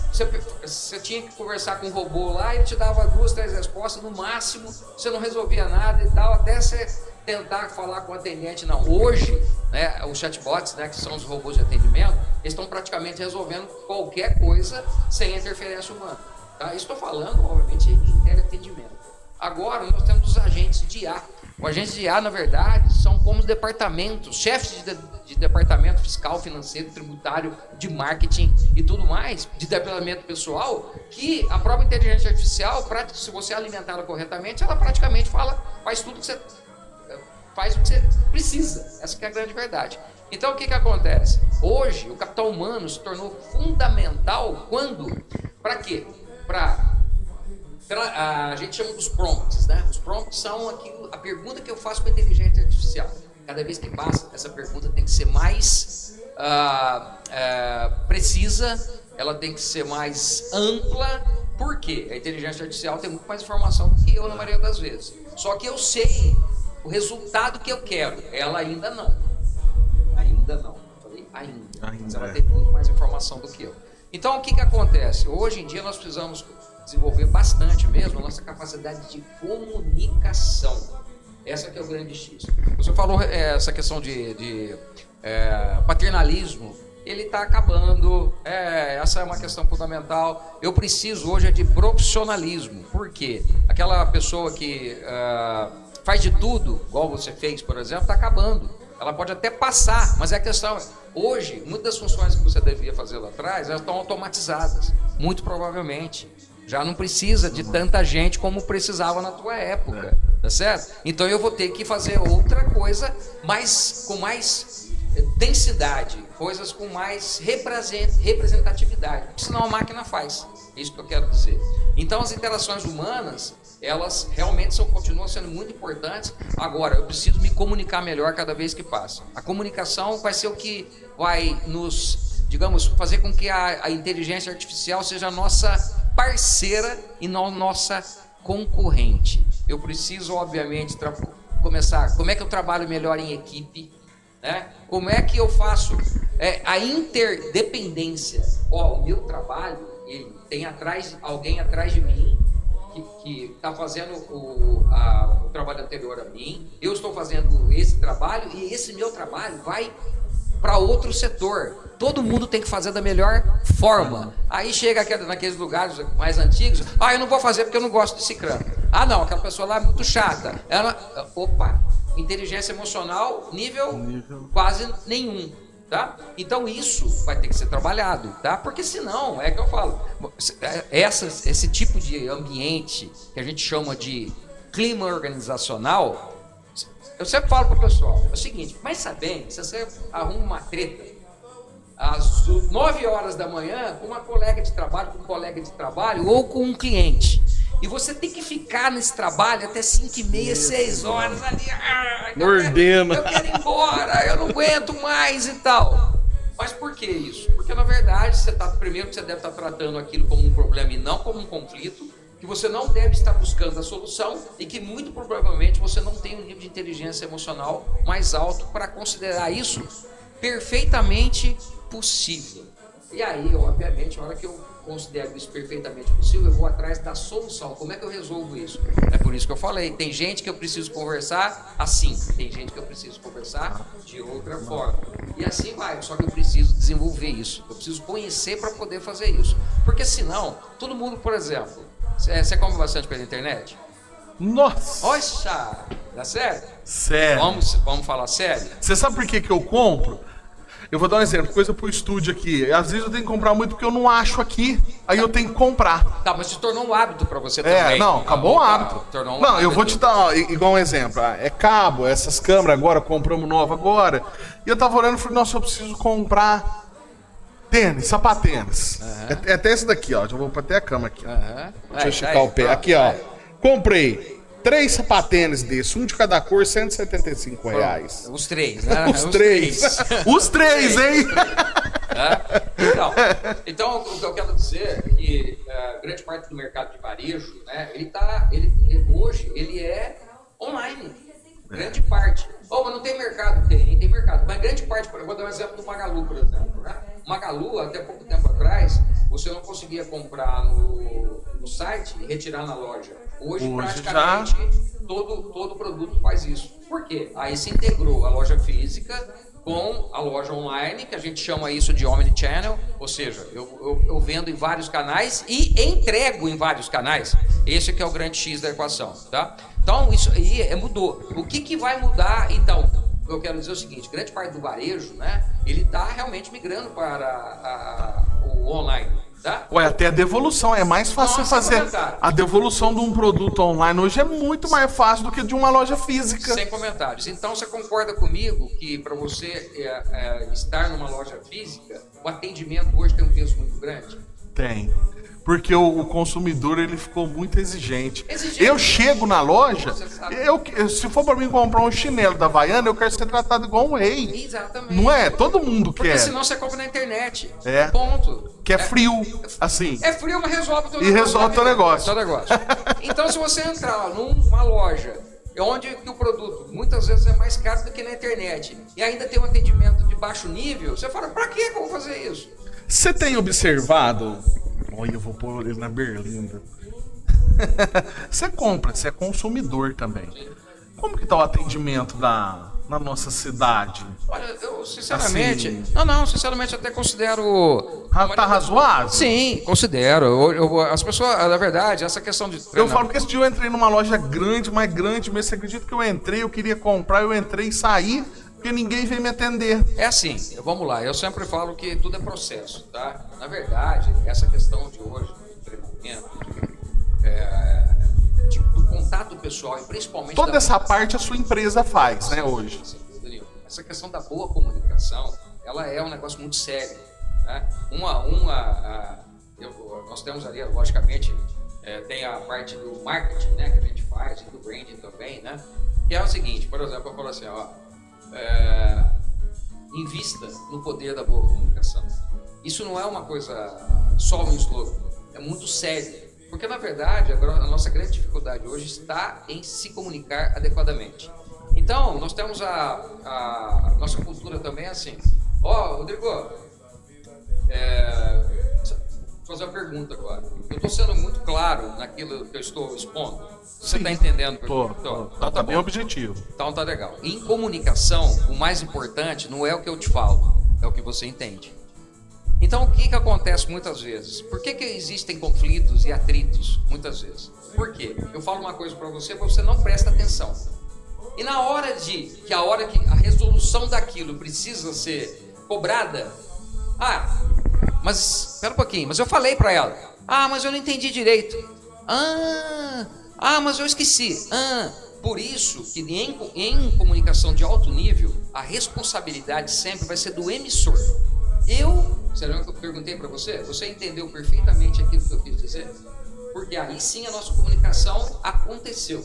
você tinha que conversar com um robô lá e ele te dava 2, 3 respostas, no máximo, você não resolvia nada e tal, até você tentar falar com o atendente. Não, hoje, né, os chatbots, né, que são os robôs de atendimento, eles estão praticamente resolvendo qualquer coisa sem interferência humana. Tá? Estou falando, obviamente, em teleatendimento. Agora, nós temos os agentes de IA. Os agentes de IA, na verdade, são como os departamentos, chefes de departamento fiscal, financeiro, tributário, de marketing e tudo mais, de departamento pessoal, que a própria inteligência artificial, se você alimentar ela corretamente, ela praticamente faz tudo que você faz o que você precisa. Essa que é a grande verdade. Então, o que acontece? Hoje, o capital humano se tornou fundamental quando? Para quê? A gente chama dos prompts, né? Os prompts são a pergunta que eu faço para a inteligência artificial. Cada vez que passa, essa pergunta tem que ser mais precisa, ela tem que ser mais ampla. Por quê? A inteligência artificial tem muito mais informação do que eu na maioria das vezes. Só que eu sei o resultado que eu quero. Ela ainda não. Ainda não. Falei ainda. Ela tem muito mais informação do que eu. Então, o que acontece? Hoje em dia nós precisamos desenvolver bastante mesmo a nossa capacidade de comunicação. Essa que é o grande X. Você falou essa questão de paternalismo, ele está acabando. Essa é uma questão fundamental. Eu preciso hoje de profissionalismo. Por quê? Aquela pessoa que faz de tudo, igual você fez, por exemplo, está acabando. Ela pode até passar, mas a questão hoje, muitas das funções que você devia fazer lá atrás, elas estão automatizadas, muito provavelmente. Já não precisa de tanta gente como precisava na tua época, tá certo? Então eu vou ter que fazer outra coisa, com mais densidade, coisas com mais representatividade, porque senão a máquina faz. É isso que eu quero dizer. Então as interações humanas, elas realmente continuam sendo muito importantes. Agora, eu preciso me comunicar melhor cada vez que passa. A comunicação vai ser o que vai nos, digamos, fazer com que a inteligência artificial seja a nossa parceira e não nossa concorrente. Eu preciso, obviamente, começar. Como é que eu trabalho melhor em equipe? Né? Como é que eu faço a interdependência? O meu trabalho, ele tem alguém atrás de mim que está fazendo o trabalho anterior a mim. Eu estou fazendo esse trabalho e esse meu trabalho vai para outro setor. Todo mundo tem que fazer da melhor forma. Aí chega naqueles lugares mais antigos, eu não vou fazer porque eu não gosto de ciclano. Não, aquela pessoa lá é muito chata. Inteligência emocional, nível quase nenhum. Tá? Então isso vai ter que ser trabalhado, tá? Porque senão, é que eu falo, esse tipo de ambiente que a gente chama de clima organizacional, eu sempre falo para o pessoal, é o seguinte, mas sabendo, se você arruma uma treta às 9 horas da manhã com uma colega de trabalho, com um colega de trabalho ou com um cliente, e você tem que ficar nesse trabalho até 5h30, 6 horas ali, mordendo. Eu quero ir embora, eu não aguento mais e tal. Mas por que isso? Porque na verdade primeiro você deve estar tratando aquilo como um problema e não como um conflito, que você não deve estar buscando a solução e que muito provavelmente você não tem um nível de inteligência emocional mais alto para considerar isso perfeitamente possível. E aí, obviamente, na hora que eu considero isso perfeitamente possível, eu vou atrás da solução. Como é que eu resolvo isso? É por isso que eu falei, tem gente que eu preciso conversar assim, tem gente que eu preciso conversar de outra forma. E assim vai, só que eu preciso desenvolver isso. Eu preciso conhecer para poder fazer isso. Porque senão, todo mundo, por exemplo, Você compra bastante pela internet? Nossa! Oxa! Dá sério? Sério. Vamos falar sério? Você sabe por que que eu compro? Eu vou dar um exemplo, coisa pro estúdio aqui. Às vezes eu tenho que comprar muito porque eu não acho aqui, aí eu tenho que comprar. Tá, mas se tornou um hábito pra você também. Não, acabou o hábito. Tornou um Não, hábito. eu vou te dar ó, igual um exemplo. É cabo, essas câmeras agora, compramos nova agora. E eu tava olhando e falei, nossa, eu preciso comprar tênis, sapatênis. É até esse daqui, ó. Já vou pôr até a cama aqui. Deixa eu esticar o pé. Aqui, ó. Comprei 3 sapatênis desses, um de cada cor, R$ 175. Os 3, né? Os 3. Os 3, hein? Então, o que eu quero dizer é que grande parte do mercado de varejo, né, hoje ele é online. Grande parte. Mas não tem mercado? Tem mercado. Mas grande parte, eu vou dar um exemplo do Magalu, por exemplo. Né? Magalu, até pouco tempo atrás, você não conseguia comprar no site e retirar na loja. Hoje praticamente todo produto faz isso. Por quê? Aí se integrou a loja física com a loja online, que a gente chama isso de omnichannel, ou seja, eu vendo em vários canais e entrego em vários canais. Esse que é o grande X da equação, tá? Então isso aí mudou. O que vai mudar então? Eu quero dizer o seguinte, grande parte do varejo, né, ele está realmente migrando para o online. Tá? Ué, até a devolução é mais fácil fazer. A devolução de um produto online hoje é muito mais fácil do que de uma loja física. Sem comentários. Então você concorda comigo que para você estar numa loja física, o atendimento hoje tem um peso muito grande? Tem. Porque o consumidor ele ficou muito exigente. Eu chego na loja, se for para mim comprar um chinelo da Havaiana, eu quero ser tratado igual um rei. Exatamente. Não é? Todo mundo quer. Porque senão você compra na internet. É. Ponto. Que é frio, assim. É frio, mas resolve o teu negócio. E resolve o teu negócio. Então, se você entrar numa loja onde o produto muitas vezes é mais caro do que na internet e ainda tem um atendimento de baixo nível, você fala, pra que eu vou fazer isso? Você tem observado... Olha, eu vou pôr ele na berlinda. Você compra, você é consumidor também. Como que tá o atendimento na nossa cidade? Olha, eu sinceramente... Assim... sinceramente até considero... Tá razoável? Sim, considero. As pessoas, na verdade, essa questão de... Eu falo que esse dia eu entrei numa loja grande, mais grande mesmo. Você acredita que eu entrei, eu queria comprar, eu entrei e saí, porque ninguém veio me atender. É assim, vamos lá, eu sempre falo que tudo é processo, tá? Na verdade, essa questão de hoje, do treinamento, do contato pessoal e principalmente... Toda essa parte a sua empresa faz, né, hoje? Essa questão da boa comunicação, ela é um negócio muito sério, né? Nós temos ali, logicamente, tem a parte do marketing, né, que a gente faz, e do branding também, né? Que é o seguinte, por exemplo, eu falo assim, invista no poder da boa comunicação. Isso não é uma coisa só um slogan, é muito sério. Porque, na verdade, a nossa grande dificuldade hoje está em se comunicar adequadamente. Então, nós temos a nossa cultura também assim. Rodrigo, vou fazer uma pergunta agora. Eu estou sendo muito claro naquilo que eu estou expondo. Você está entendendo? Tá bem objetivo. Então tá legal. Em comunicação, o mais importante não é o que eu te falo, é o que você entende. Então o que acontece muitas vezes? Por que existem conflitos e atritos muitas vezes? Por quê? Eu falo uma coisa para você não presta atenção. E na hora que a resolução daquilo precisa ser cobrada, mas espera um pouquinho, mas eu falei para ela. Mas eu não entendi direito. Mas eu esqueci. Por isso que em comunicação de alto nível, a responsabilidade sempre vai ser do emissor. Você lembra que eu perguntei para você? Você entendeu perfeitamente aquilo que eu quis dizer? Porque aí sim a nossa comunicação aconteceu.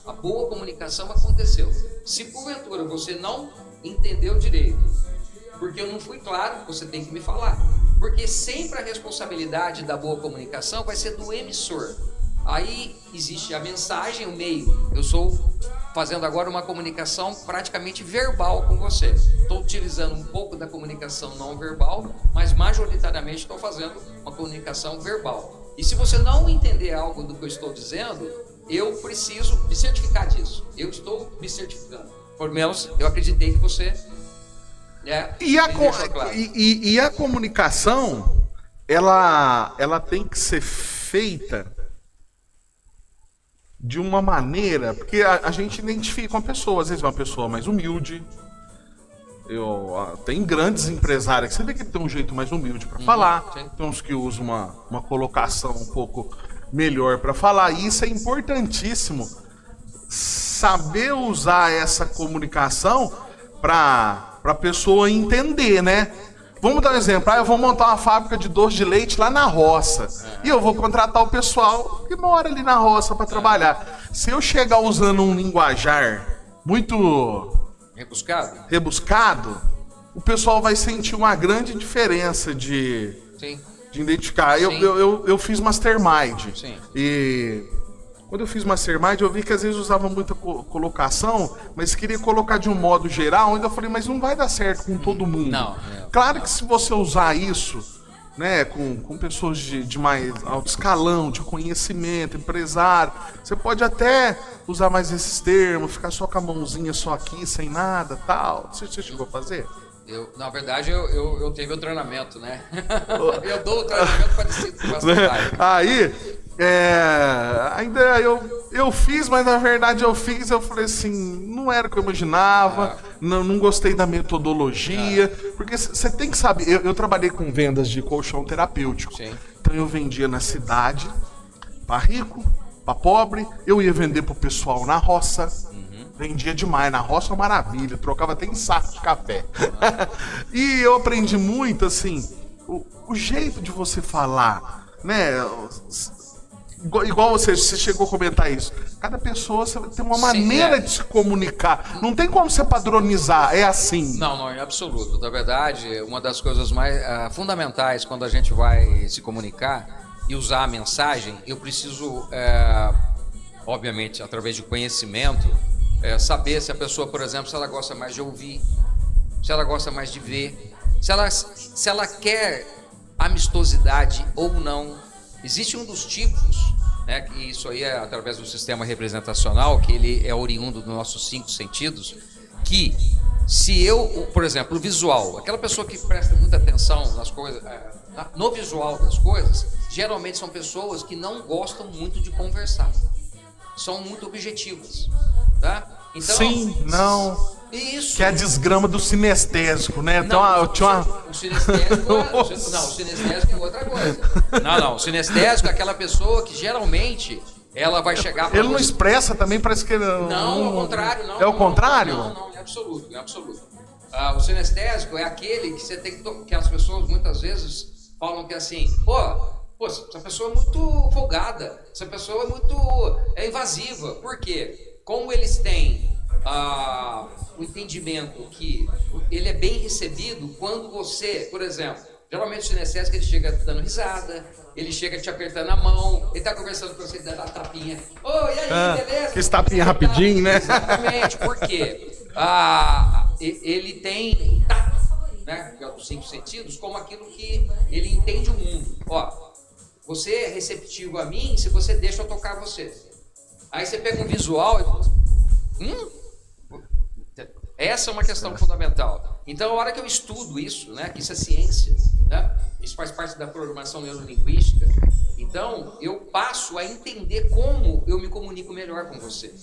A boa comunicação aconteceu. Se porventura você não entendeu direito, porque eu não fui claro, você tem que me falar. Porque sempre a responsabilidade da boa comunicação vai ser do emissor. Aí existe a mensagem, o meio. Eu estou fazendo agora uma comunicação praticamente verbal com você. Estou utilizando um pouco da comunicação não verbal, mas majoritariamente estou fazendo uma comunicação verbal. E se você não entender algo do que eu estou dizendo, eu preciso me certificar disso. Eu estou me certificando. Por menos eu acreditei que você... E a comunicação, ela tem que ser feita de uma maneira, porque a gente identifica uma pessoa, às vezes uma pessoa mais humilde. Tem grandes empresários que você vê que tem um jeito mais humilde para falar, sim. tem uns que usam uma colocação um pouco melhor para falar, e isso é importantíssimo. Saber usar essa comunicação para a pessoa entender, né? Vamos dar um exemplo. Eu vou montar uma fábrica de doce de leite lá na roça. E eu vou contratar o pessoal que mora ali na roça para trabalhar. Se eu chegar usando um linguajar muito rebuscado, o pessoal vai sentir uma grande diferença de identificar. Eu fiz Mastermind. Sim. E quando eu fiz Mastermind, eu vi que às vezes usava muita colocação, mas queria colocar de um modo geral. Ainda falei, mas não vai dar certo com todo mundo. Claro que se você usar isso, né, com pessoas de mais alto escalão, de conhecimento, empresário, você pode até usar mais esses termos, ficar só com a mãozinha só aqui, sem nada, tal. Você chegou a fazer? Na verdade, eu tenho meu treinamento, né? Eu dou o treinamento parecido com essa área. Aí, ainda eu fiz, mas na verdade eu falei assim, não era o que eu imaginava, não gostei da metodologia, porque você tem que saber, eu trabalhei com vendas de colchão terapêutico, então eu vendia na cidade, para rico, para pobre, eu ia vender pro pessoal na roça. Vendia demais, na roça maravilha, trocava até em saco de café. E eu aprendi muito, assim, o jeito de você falar, né? Igual você chegou a comentar isso. Cada pessoa tem uma maneira de se comunicar. Não tem como você padronizar, é assim. Não, em absoluto. Na verdade, uma das coisas mais fundamentais quando a gente vai se comunicar e usar a mensagem, eu preciso, obviamente, através de conhecimento, saber se a pessoa, por exemplo, se ela gosta mais de ouvir, se ela gosta mais de ver, se ela quer amistosidade ou não. Existe um dos tipos, né, que isso aí é através do sistema representacional, que ele é oriundo dos nossos 5 sentidos, que se eu, por exemplo, o visual, aquela pessoa que presta muita atenção nas coisas, no visual das coisas, geralmente são pessoas que não gostam muito de conversar, são muito objetivas. Tá? Então, sim, não. Isso. Que é a desgrama do sinestésico, né? O sinestésico o sinestésico é outra coisa. O sinestésico é aquela pessoa que geralmente ela vai chegar para ele não expressa também, parece que não, ao contrário, não. É o contrário? Não, em absoluto. O sinestésico é aquele que você tem que as pessoas muitas vezes falam que assim, pô, essa pessoa é muito folgada, essa pessoa é muito invasiva. Por quê? Como eles têm o entendimento que ele é bem recebido quando você, por exemplo, geralmente o sinestésico ele chega dando risada, ele chega te apertando a mão, ele tá conversando com você, dando a tapinha. Oi, e aí, beleza? Que tapinha rapidinho, né? Exatamente, por quê? Ele tem tato, né? Que é os 5 sentidos, como aquilo que ele entende o mundo. Você é receptivo a mim se você deixa eu tocar você. Aí você pega um visual e fala, essa é uma questão fundamental. Então, a hora que eu estudo isso, né, que isso é ciência, né, isso faz parte da programação neurolinguística, então eu passo a entender como eu me comunico melhor com você.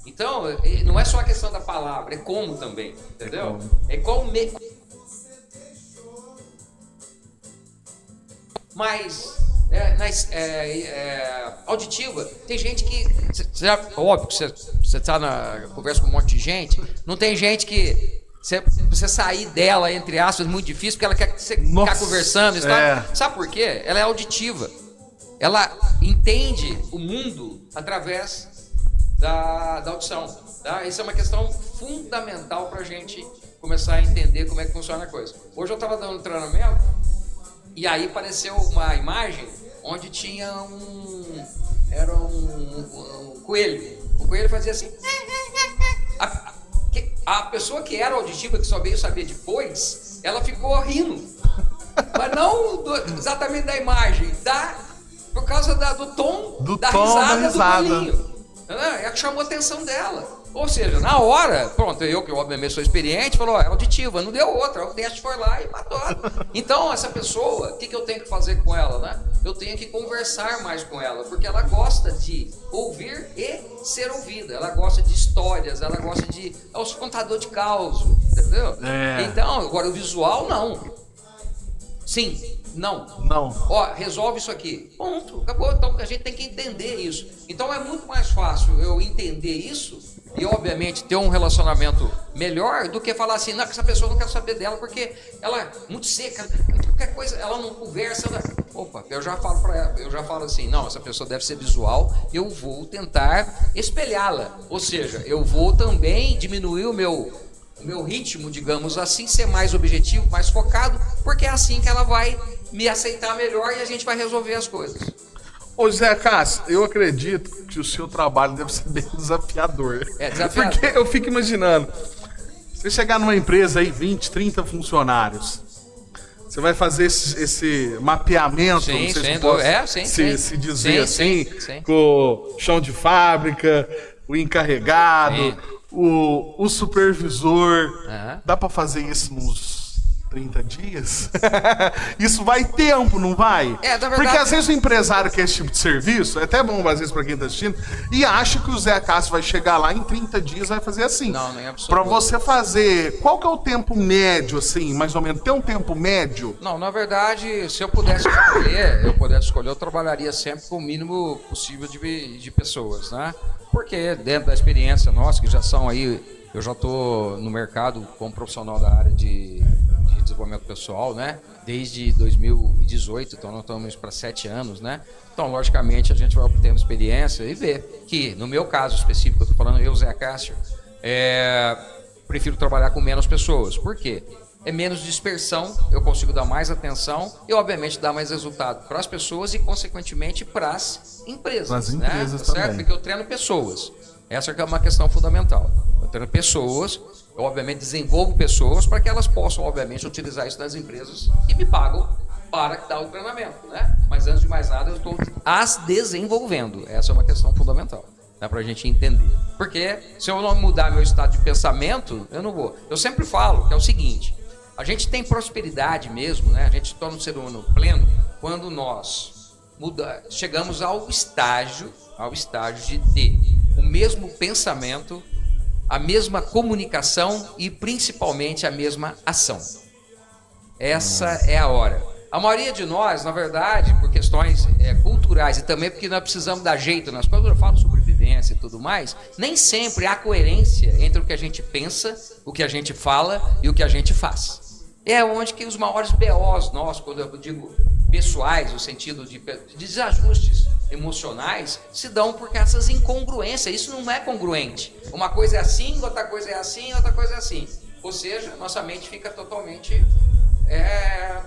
Então, não é só a questão da palavra, é como também, entendeu? É como mas auditiva, tem gente que óbvio que você está na conversa com um monte de gente, não tem gente que você sair dela, entre aspas, é muito difícil, porque ela quer que você ficar conversando, sabe por quê? Ela é auditiva, ela entende o mundo através da audição, tá? Isso é uma questão fundamental para a gente começar a entender como é que funciona a coisa. Hoje eu estava dando treinamento e aí apareceu uma imagem onde tinha um coelho. O coelho fazia assim. A pessoa que era auditiva, que só veio saber depois, ela ficou rindo. Mas não exatamente da imagem, por causa do tom da risada do coelhinho. É que chamou a atenção dela. Ou seja, na hora, pronto, eu que obviamente sou experiente, falou, ó, é auditiva, não deu outra, o teste foi lá e matou. Então, essa pessoa, o que eu tenho que fazer com ela, né? Eu tenho que conversar mais com ela, porque ela gosta de ouvir e ser ouvida, ela gosta de histórias, ela gosta de... É os contador de caos, entendeu? Então, agora o visual, não. Sim. Não. Ó, resolve isso aqui. Ponto. Acabou. Então a gente tem que entender isso. Então é muito mais fácil eu entender isso e, obviamente, ter um relacionamento melhor do que falar assim, não, que essa pessoa não quer saber dela porque ela é muito seca, qualquer coisa, ela não conversa. Opa, eu já falo para ela, eu já falo assim, não, essa pessoa deve ser visual, eu vou tentar espelhá-la. Ou seja, eu vou também diminuir o meu ritmo, digamos assim, ser mais objetivo, mais focado, porque é assim que ela vai me aceitar melhor e a gente vai resolver as coisas. Ô Zé Cássio, eu acredito que o seu trabalho deve ser bem desafiador. É desafiador. Porque eu fico imaginando, você chegar numa empresa aí, 20, 30 funcionários, você vai fazer esse mapeamento, sim, não sei se pode se dizer assim, com o chão de fábrica, o encarregado, o supervisor. Dá para fazer isso nos 30 dias? Isso vai tempo, não vai? Na verdade, porque às vezes o empresário quer esse tipo de serviço, é até bom às vezes para quem tá assistindo, e acha que o Zé Cássio vai chegar lá em 30 dias e vai fazer assim. Não é absoluto. Para você fazer, qual que é o tempo médio, assim, mais ou menos? Tem um tempo médio? Não, na verdade, se eu pudesse escolher, eu trabalharia sempre com o mínimo possível de pessoas, né? Porque dentro da experiência nossa, que já são aí, eu já estou no mercado como profissional da área de desenvolvimento pessoal, né? Desde 2018, então nós estamos para 7 anos, né? Então, logicamente, a gente vai obtendo experiência e ver que, no meu caso específico, eu estou falando, eu, Zé Cássio, prefiro trabalhar com menos pessoas. Por quê? É menos dispersão, eu consigo dar mais atenção e, obviamente, dar mais resultado para as pessoas e, consequentemente, para as empresas. Para as empresas, né? Certo? Porque eu treino pessoas. Essa é uma questão fundamental. Eu treino pessoas, eu, obviamente, desenvolvo pessoas para que elas possam, obviamente, utilizar isso nas empresas e me pagam para dar o treinamento, né? Mas, antes de mais nada, eu estou as desenvolvendo. Essa é uma questão fundamental. Dá pra gente entender. Porque se eu não mudar meu estado de pensamento, eu não vou. Eu sempre falo que é o seguinte, a gente tem prosperidade mesmo, né? A gente se torna um ser humano pleno quando nós chegamos ao estágio de ter o mesmo pensamento, a mesma comunicação e principalmente a mesma ação. Essa é a hora. A maioria de nós, na verdade, por questões culturais e também porque nós precisamos dar jeito nas coisas, eu falo sobre vivência e tudo mais, nem sempre há coerência entre o que a gente pensa, o que a gente fala e o que a gente faz. É onde que os maiores BOs nossos, quando eu digo pessoais, no sentido de desajustes emocionais, se dão por essas incongruências. Isso não é congruente. Uma coisa é assim, outra coisa é assim, outra coisa é assim. Ou seja, nossa mente fica totalmente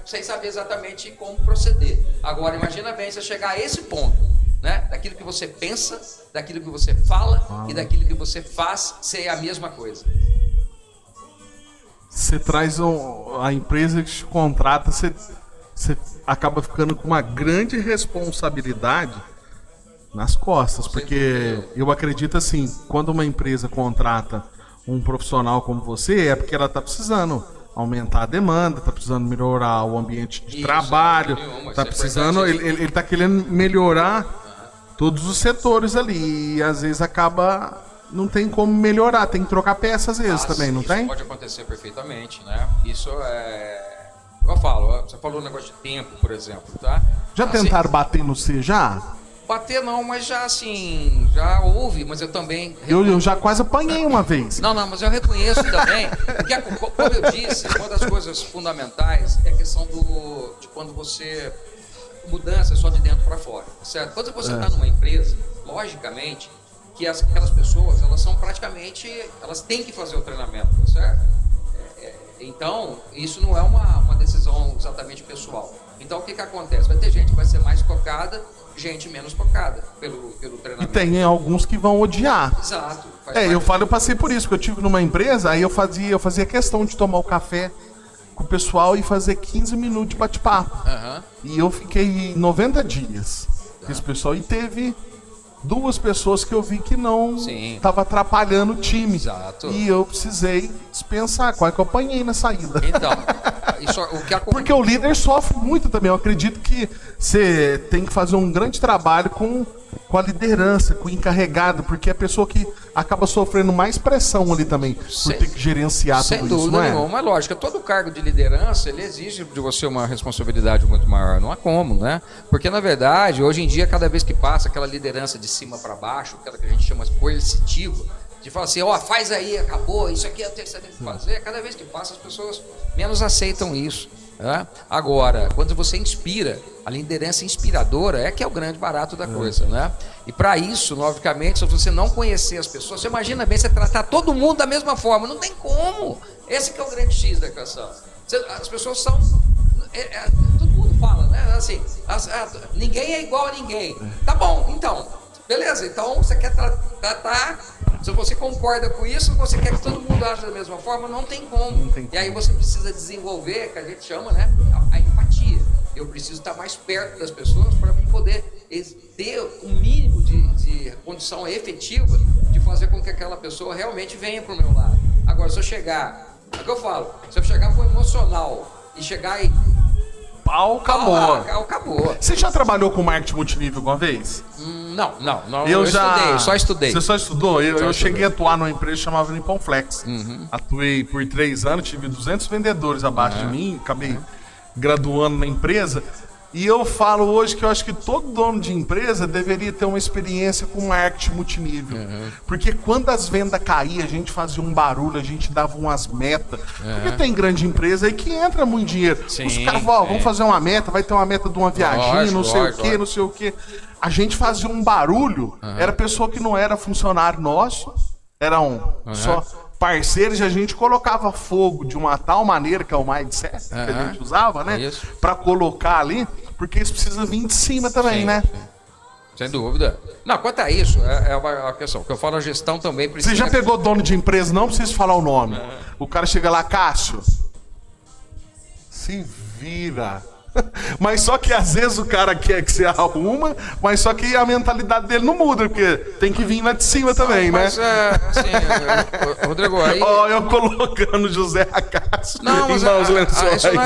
sem saber exatamente como proceder. Agora, imagina bem você chegar a esse ponto, né? Daquilo que você pensa, daquilo que você fala e daquilo que você faz ser a mesma coisa. Você traz a empresa que te contrata, você acaba ficando com uma grande responsabilidade nas costas, porque eu acredito assim, quando uma empresa contrata um profissional como você, é porque ela está precisando aumentar a demanda, está precisando melhorar o ambiente de trabalho, está precisando, ele está querendo melhorar todos os setores ali, e às vezes acaba, não tem como melhorar, tem que trocar peças às vezes também, não tem? Pode acontecer perfeitamente, né? Isso eu falo, você falou um negócio de tempo, por exemplo, tá? Já tentaram bater no C já? Bater não, mas já assim, já houve, mas eu também... Eu já quase apanhei uma vez. Não, mas eu reconheço também, porque como eu disse, uma das coisas fundamentais é a questão de quando você... mudança só de dentro para fora, certo? Quando você está numa empresa, logicamente, que aquelas pessoas, elas são praticamente, elas têm que fazer o treinamento, certo? Então, isso não é uma decisão exatamente pessoal. Então, o que acontece? Vai ter gente que vai ser mais focada, gente menos focada pelo treinamento. E tem alguns que vão odiar. Exato. Eu passei por isso, porque eu tive numa empresa, aí eu fazia questão de tomar o café com o pessoal e fazer 15 minutos de bate-papo. E eu fiquei 90 dias com esse pessoal e teve duas pessoas que eu vi que não Sim. tava atrapalhando o time. Exato. E eu precisei dispensar. Quase que eu apanhei na saída. Então, o que Porque o líder sofre muito também. Eu acredito que você tem que fazer um grande trabalho com a liderança, com o encarregado, porque é a pessoa que acaba sofrendo mais pressão ali também, por ter que gerenciar sem tudo isso, dúvida não é? nenhuma, mas lógico, todo cargo de liderança, ele exige de você uma responsabilidade muito maior, não há como, né? Porque, na verdade, hoje em dia, cada vez que passa aquela liderança de cima para baixo, aquela que a gente chama de coercitiva, de falar assim, ó, faz aí, acabou, isso aqui é o que você tem que fazer, cada vez que passa as pessoas menos aceitam isso. Né? Agora, quando você inspira, a liderança inspiradora é que é o grande barato da coisa, né? E para isso, logicamente, se você não conhecer as pessoas, você imagina bem você tratar todo mundo da mesma forma, não tem como. Esse que é o grande X da equação. As pessoas são, todo mundo fala, né? Assim, ninguém é igual a ninguém. Tá bom, então, beleza. Então você quer tratar. Se você concorda com isso, você quer que todo mundo age da mesma forma, não tem como. E aí você precisa desenvolver, que a gente chama, né, a empatia. Eu preciso estar mais perto das pessoas para mim poder ter um mínimo de condição efetiva de fazer com que aquela pessoa realmente venha para o meu lado. Agora, se eu chegar, é o que eu falo, se eu chegar com emocional e chegar e... acabou. Você já trabalhou com marketing multinível alguma vez? Não. Eu só estudei. Você só estudou? Eu cheguei a atuar numa empresa que chamava Nippon Flex. Atuei por 3 anos, tive 200 vendedores abaixo de mim, acabei graduando na empresa. E eu falo hoje que eu acho que todo dono de empresa deveria ter uma experiência com marketing multinível. Porque quando as vendas caíam, a gente fazia um barulho, a gente dava umas metas. Porque tem grande empresa aí que entra muito dinheiro. Sim, os caras falam, vamos fazer uma meta, vai ter uma meta de uma viagem, não sei o quê. A gente fazia um barulho, era pessoa que não era funcionário nosso, eram só parceiros, e a gente colocava fogo de uma tal maneira, que é o mindset que a gente usava, né? Pra colocar ali, porque isso precisa vir de cima também, né? Sim. Sem dúvida. Não, quanto a isso, é uma questão. Que eu falo, a gestão também precisa... Você já pegou dono de empresa, não precisa falar o nome. O cara chega lá, Cássio, se vira. Mas só que às vezes o cara quer que você arruma, mas só que a mentalidade dele não muda, porque tem que vir lá de cima também, mas, né? Rodrigo, aí... eu colocando José Acácio Não, mas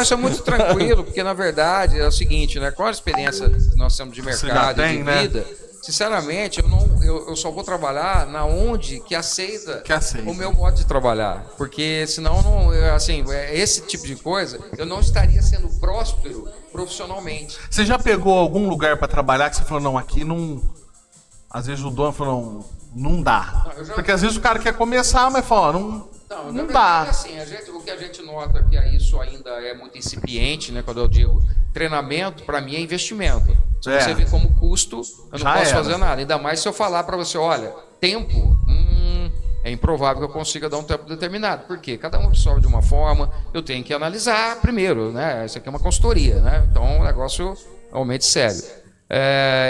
isso é muito tranquilo, porque na verdade é o seguinte, né? Com a experiência que nós temos de mercado e de vida... Né? Sinceramente, eu só vou trabalhar na onde que aceita o meu modo de trabalhar. Porque senão, esse tipo de coisa, eu não estaria sendo próspero profissionalmente. Você já pegou algum lugar para trabalhar que você falou, não, aqui não... Às vezes o dono falou, não dá. Porque às vezes o cara quer começar, mas fala, não dá. Assim, o que a gente nota que isso ainda é muito incipiente, né? Quando eu digo treinamento, para mim é investimento. Se você vê como custo, eu não posso fazer nada. Ainda mais se eu falar para você, olha, tempo, é improvável que eu consiga dar um tempo determinado. Por quê? Cada um absorve de uma forma, eu tenho que analisar primeiro, né? Isso aqui é uma consultoria, né? Então é um negócio realmente sério.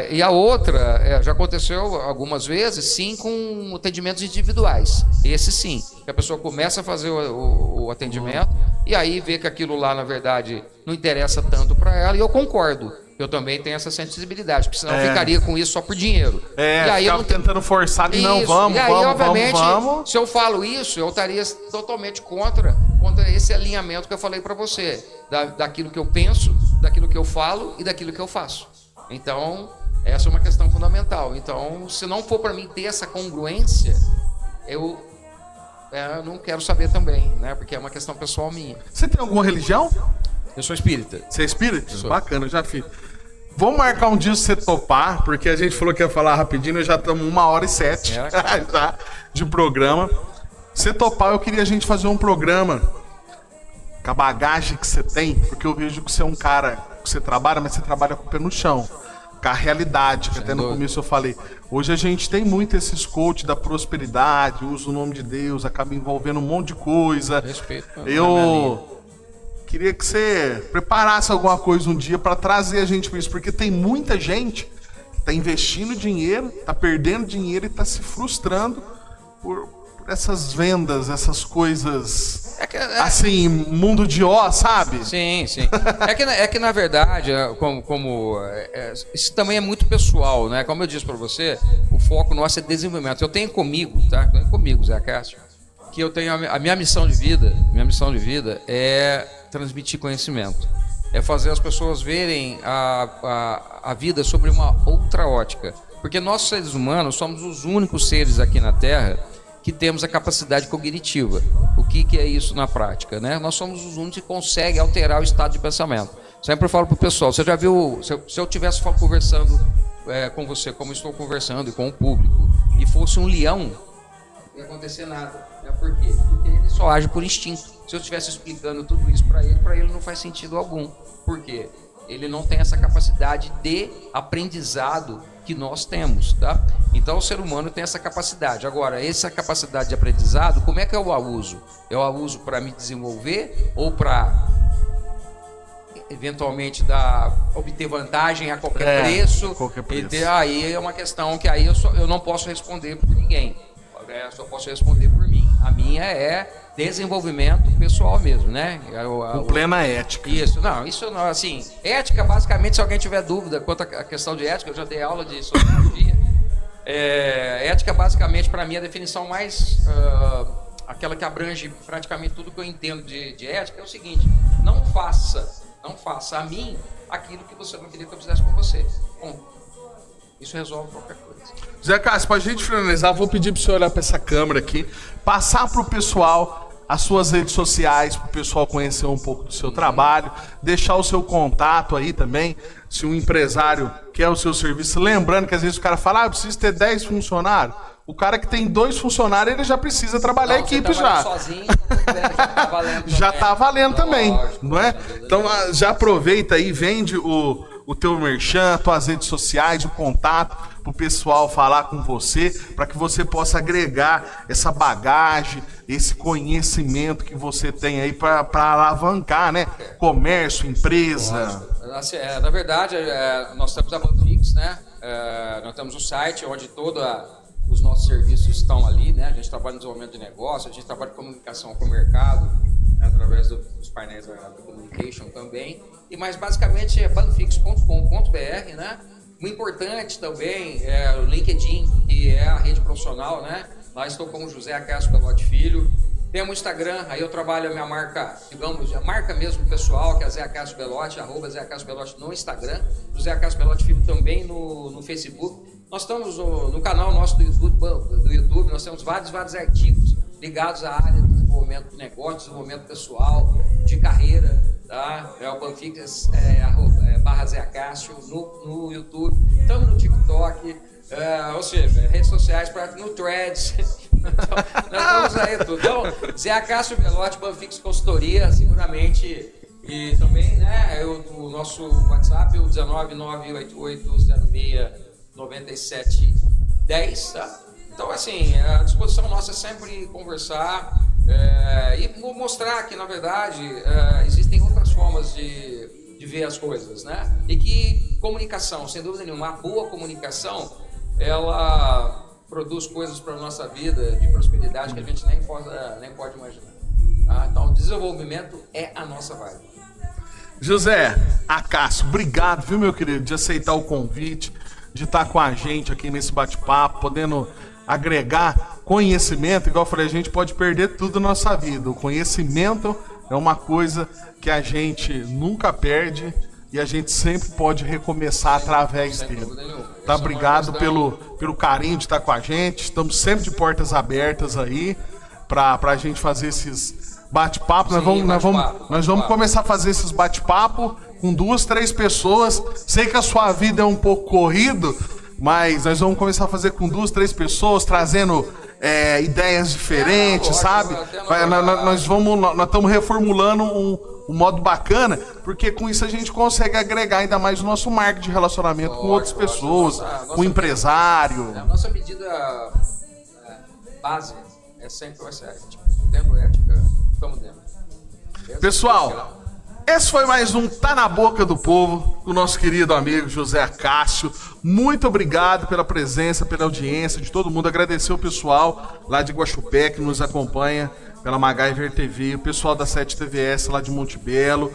E a outra, já aconteceu algumas vezes, sim, com atendimentos individuais. Esse sim, que a pessoa começa a fazer o atendimento e aí vê que aquilo lá, na verdade, não interessa tanto para ela, e eu concordo. Eu também tenho essa sensibilidade, porque senão eu ficaria com isso só por dinheiro. E aí eu não tentando forçar e não, vamos, vamos. Se eu falo isso, eu estaria totalmente contra esse alinhamento que eu falei para você, daquilo que eu penso, daquilo que eu falo e daquilo que eu faço. Então, essa é uma questão fundamental. Então, se não for para mim ter essa congruência, eu não quero saber também, né? Porque é uma questão pessoal minha. Você tem alguma religião? Eu sou espírita. Você é espírita? Bacana, eu já fiz. Vamos marcar um dia se você topar, porque a gente falou que ia falar rapidinho, nós já estamos 1h07 já de programa. Se você topar, eu queria a gente fazer um programa com a bagagem que você tem, porque eu vejo que você é um cara que você trabalha, mas você trabalha com o pé no chão, com a realidade, que até no começo eu falei. Hoje a gente tem muito esses coaches da prosperidade, usa o nome de Deus, acaba envolvendo um monte de coisa. Respeito. Eu queria que você preparasse alguma coisa um dia para trazer a gente para isso, porque tem muita gente que está investindo dinheiro, está perdendo dinheiro e está se frustrando por essas vendas, essas coisas, assim, mundo de ó, sabe? Sim, sim. É que na verdade, isso também é muito pessoal, né? Como eu disse para você, o foco nosso é desenvolvimento. Eu tenho comigo, tá? Tenho comigo, Zé Cássio, que eu tenho a minha missão de vida é transmitir conhecimento. É fazer as pessoas verem a vida sobre uma outra ótica. Porque nós, seres humanos, somos os únicos seres aqui na Terra que temos a capacidade cognitiva. O que é isso na prática, né? Nós somos os únicos que conseguem alterar o estado de pensamento. Sempre falo para o pessoal, você já viu, se eu estivesse conversando com você, como estou conversando, e com o público, e fosse um leão, não ia acontecer nada. Por quê? Porque ele só age por instinto. Se eu estivesse explicando tudo isso para ele não faz sentido algum. Por quê? Ele não tem essa capacidade de aprendizado que nós temos, tá? Então o ser humano tem essa capacidade. Agora, essa capacidade de aprendizado, como é que eu a uso? Eu a uso para me desenvolver ou para eventualmente obter vantagem a qualquer preço? Qualquer preço. Aí é uma questão que aí eu não posso responder por ninguém. Eu só posso responder por mim. A minha é desenvolvimento pessoal mesmo, né? Com plena ética. Isso não, assim, ética, basicamente, se alguém tiver dúvida quanto à questão de ética, eu já dei aula de sociologia. Ética, basicamente, para mim, a definição mais, aquela que abrange praticamente tudo que eu entendo de ética, é o seguinte: não faça a mim aquilo que você não queria que eu fizesse com você. Bom, isso resolve qualquer coisa. Zé Cássio, pra gente finalizar, vou pedir pro senhor olhar pra essa câmera aqui, passar pro pessoal as suas redes sociais, pro pessoal conhecer um pouco do seu trabalho, deixar o seu contato aí também, se um empresário quer o seu serviço. Lembrando que às vezes o cara fala, eu preciso ter 10 funcionários. O cara que tem 2 funcionários, ele já precisa trabalhar a equipe já. Sozinho, já tá valendo já tá valendo também, lógico, não é? Então já aproveita aí, vende o teu merchan, tuas redes sociais, o contato pro pessoal falar com você, para que você possa agregar essa bagagem, esse conhecimento que você tem aí para alavancar, né? Comércio, empresa. Assim, na verdade, nós temos a Banfix, né? Nós temos o site onde os nossos serviços estão ali, né? A gente trabalha no desenvolvimento de negócio, a gente trabalha em comunicação com o mercado, né? Através dos painéis da communication também. Mas basicamente é banfix.com.br, né? O importante também é o LinkedIn, que é a rede profissional, né? Lá estou como José Cássio Belotti Filho. Temos o Instagram, aí eu trabalho a minha marca, digamos, a marca mesmo pessoal, que é Zé Cássio Belotti, @Zé Cássio Belotti no Instagram, José Cássio Belotti Filho também no Facebook. Nós estamos no canal nosso do YouTube, nós temos vários artigos ligados à área de desenvolvimento de negócio, desenvolvimento pessoal, de carreira, tá? O Banfix @Zé Cássio no YouTube, estamos no TikTok, ou seja, redes sociais, no Threads, nós estamos aí tudo. Então, Zé Cássio Belotti, Banfix Consultoria, seguramente, e também, né, o nosso WhatsApp, o 19988069710, tá? Então, assim, a disposição nossa é sempre conversar e mostrar que, na verdade, existem outras formas de ver as coisas, né? E que comunicação, sem dúvida nenhuma, a boa comunicação, ela produz coisas para a nossa vida de prosperidade que a gente nem pode imaginar. Tá? Então, desenvolvimento é a nossa vibe. José Cássio, obrigado, viu, meu querido, de aceitar o convite, de estar com a gente aqui nesse bate-papo, podendo agregar conhecimento. Igual eu falei, a gente pode perder tudo na nossa vida. O conhecimento é uma coisa que a gente nunca perde e a gente sempre pode recomeçar através dele. Tá? Obrigado pelo carinho de estar com a gente. Estamos sempre de portas abertas aí pra gente fazer esses bate-papos. Nós vamos começar a fazer esses bate-papos com 2, 3 pessoas. Sei que a sua vida é um pouco corrido, mas nós vamos começar a fazer com 2, 3 pessoas, trazendo ideias diferentes, sabe? Nós estamos reformulando um modo bacana, porque com isso a gente consegue agregar ainda mais o nosso marketing de relacionamento com outras pessoas, com o empresário. A nossa medida base é sempre o ética. Tendo ética, estamos dentro. Pessoal, Esse foi mais um Tá na Boca do Povo, do nosso querido amigo José Cássio. Muito obrigado pela presença, pela audiência de todo mundo. Agradecer o pessoal lá de Guaxupé que nos acompanha pela MacGyver TV, o pessoal da 7 TVS lá de Montebello,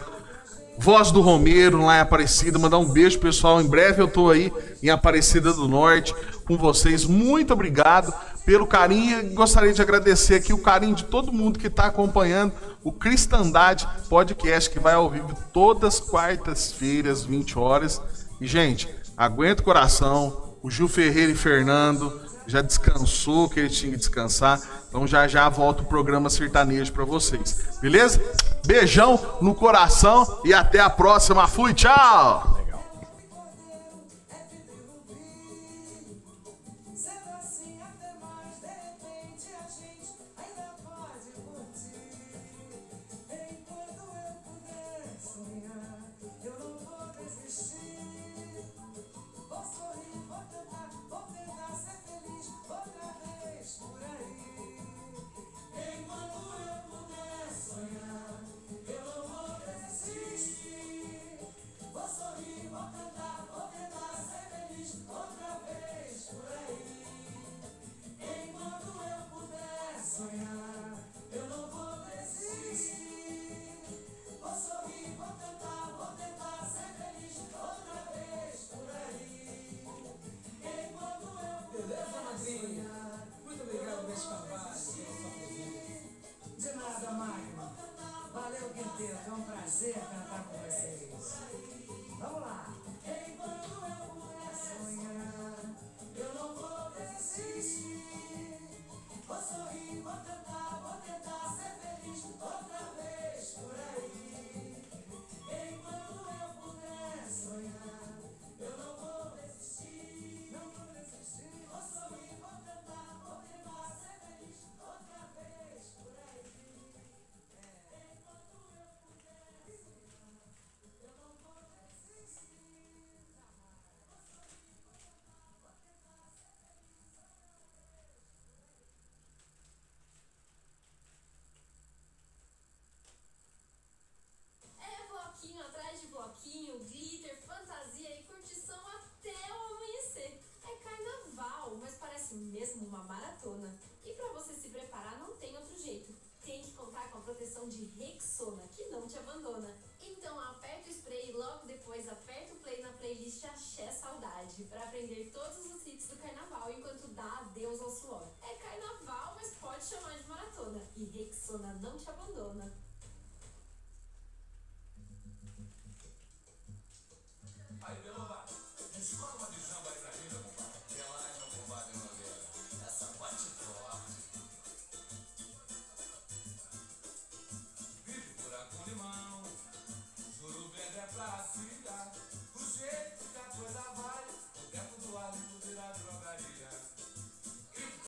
Voz do Romero lá em Aparecida. Mandar um beijo, pessoal. Em breve eu tô aí em Aparecida do Norte com vocês. Muito obrigado pelo carinho. Gostaria de agradecer aqui o carinho de todo mundo que está acompanhando o Cristandade Podcast, que vai ao vivo todas quartas-feiras, 20 horas. E, gente, aguenta o coração. O Gil Ferreira e Fernando já descansou, que ele tinha que descansar. Então já volta o programa sertanejo para vocês. Beleza? Beijão no coração e até a próxima. Fui, tchau! É um prazer cantar com vocês. Vamos lá. Enquanto eu puder sonhar, eu não vou desistir. Vou sorrir, vou tentar ser feliz outra vez por aí. Enquanto eu puder sonhar, eu não vou desistir. Não vou desistir. Vou sorrir, vou tentar ser feliz outra vez por aí. Bloquinho atrás de bloquinho, glitter, fantasia e curtição até o amanhecer. É carnaval, mas parece mesmo uma maratona. E pra você se preparar não tem outro jeito. Tem que contar com a proteção de Rexona, que não te abandona. Então aperta o spray e logo depois aperta o play na playlist Axé Saudade pra aprender todos os hits do carnaval enquanto dá adeus ao suor. É carnaval, mas pode chamar de maratona. E Rexona não te abandona.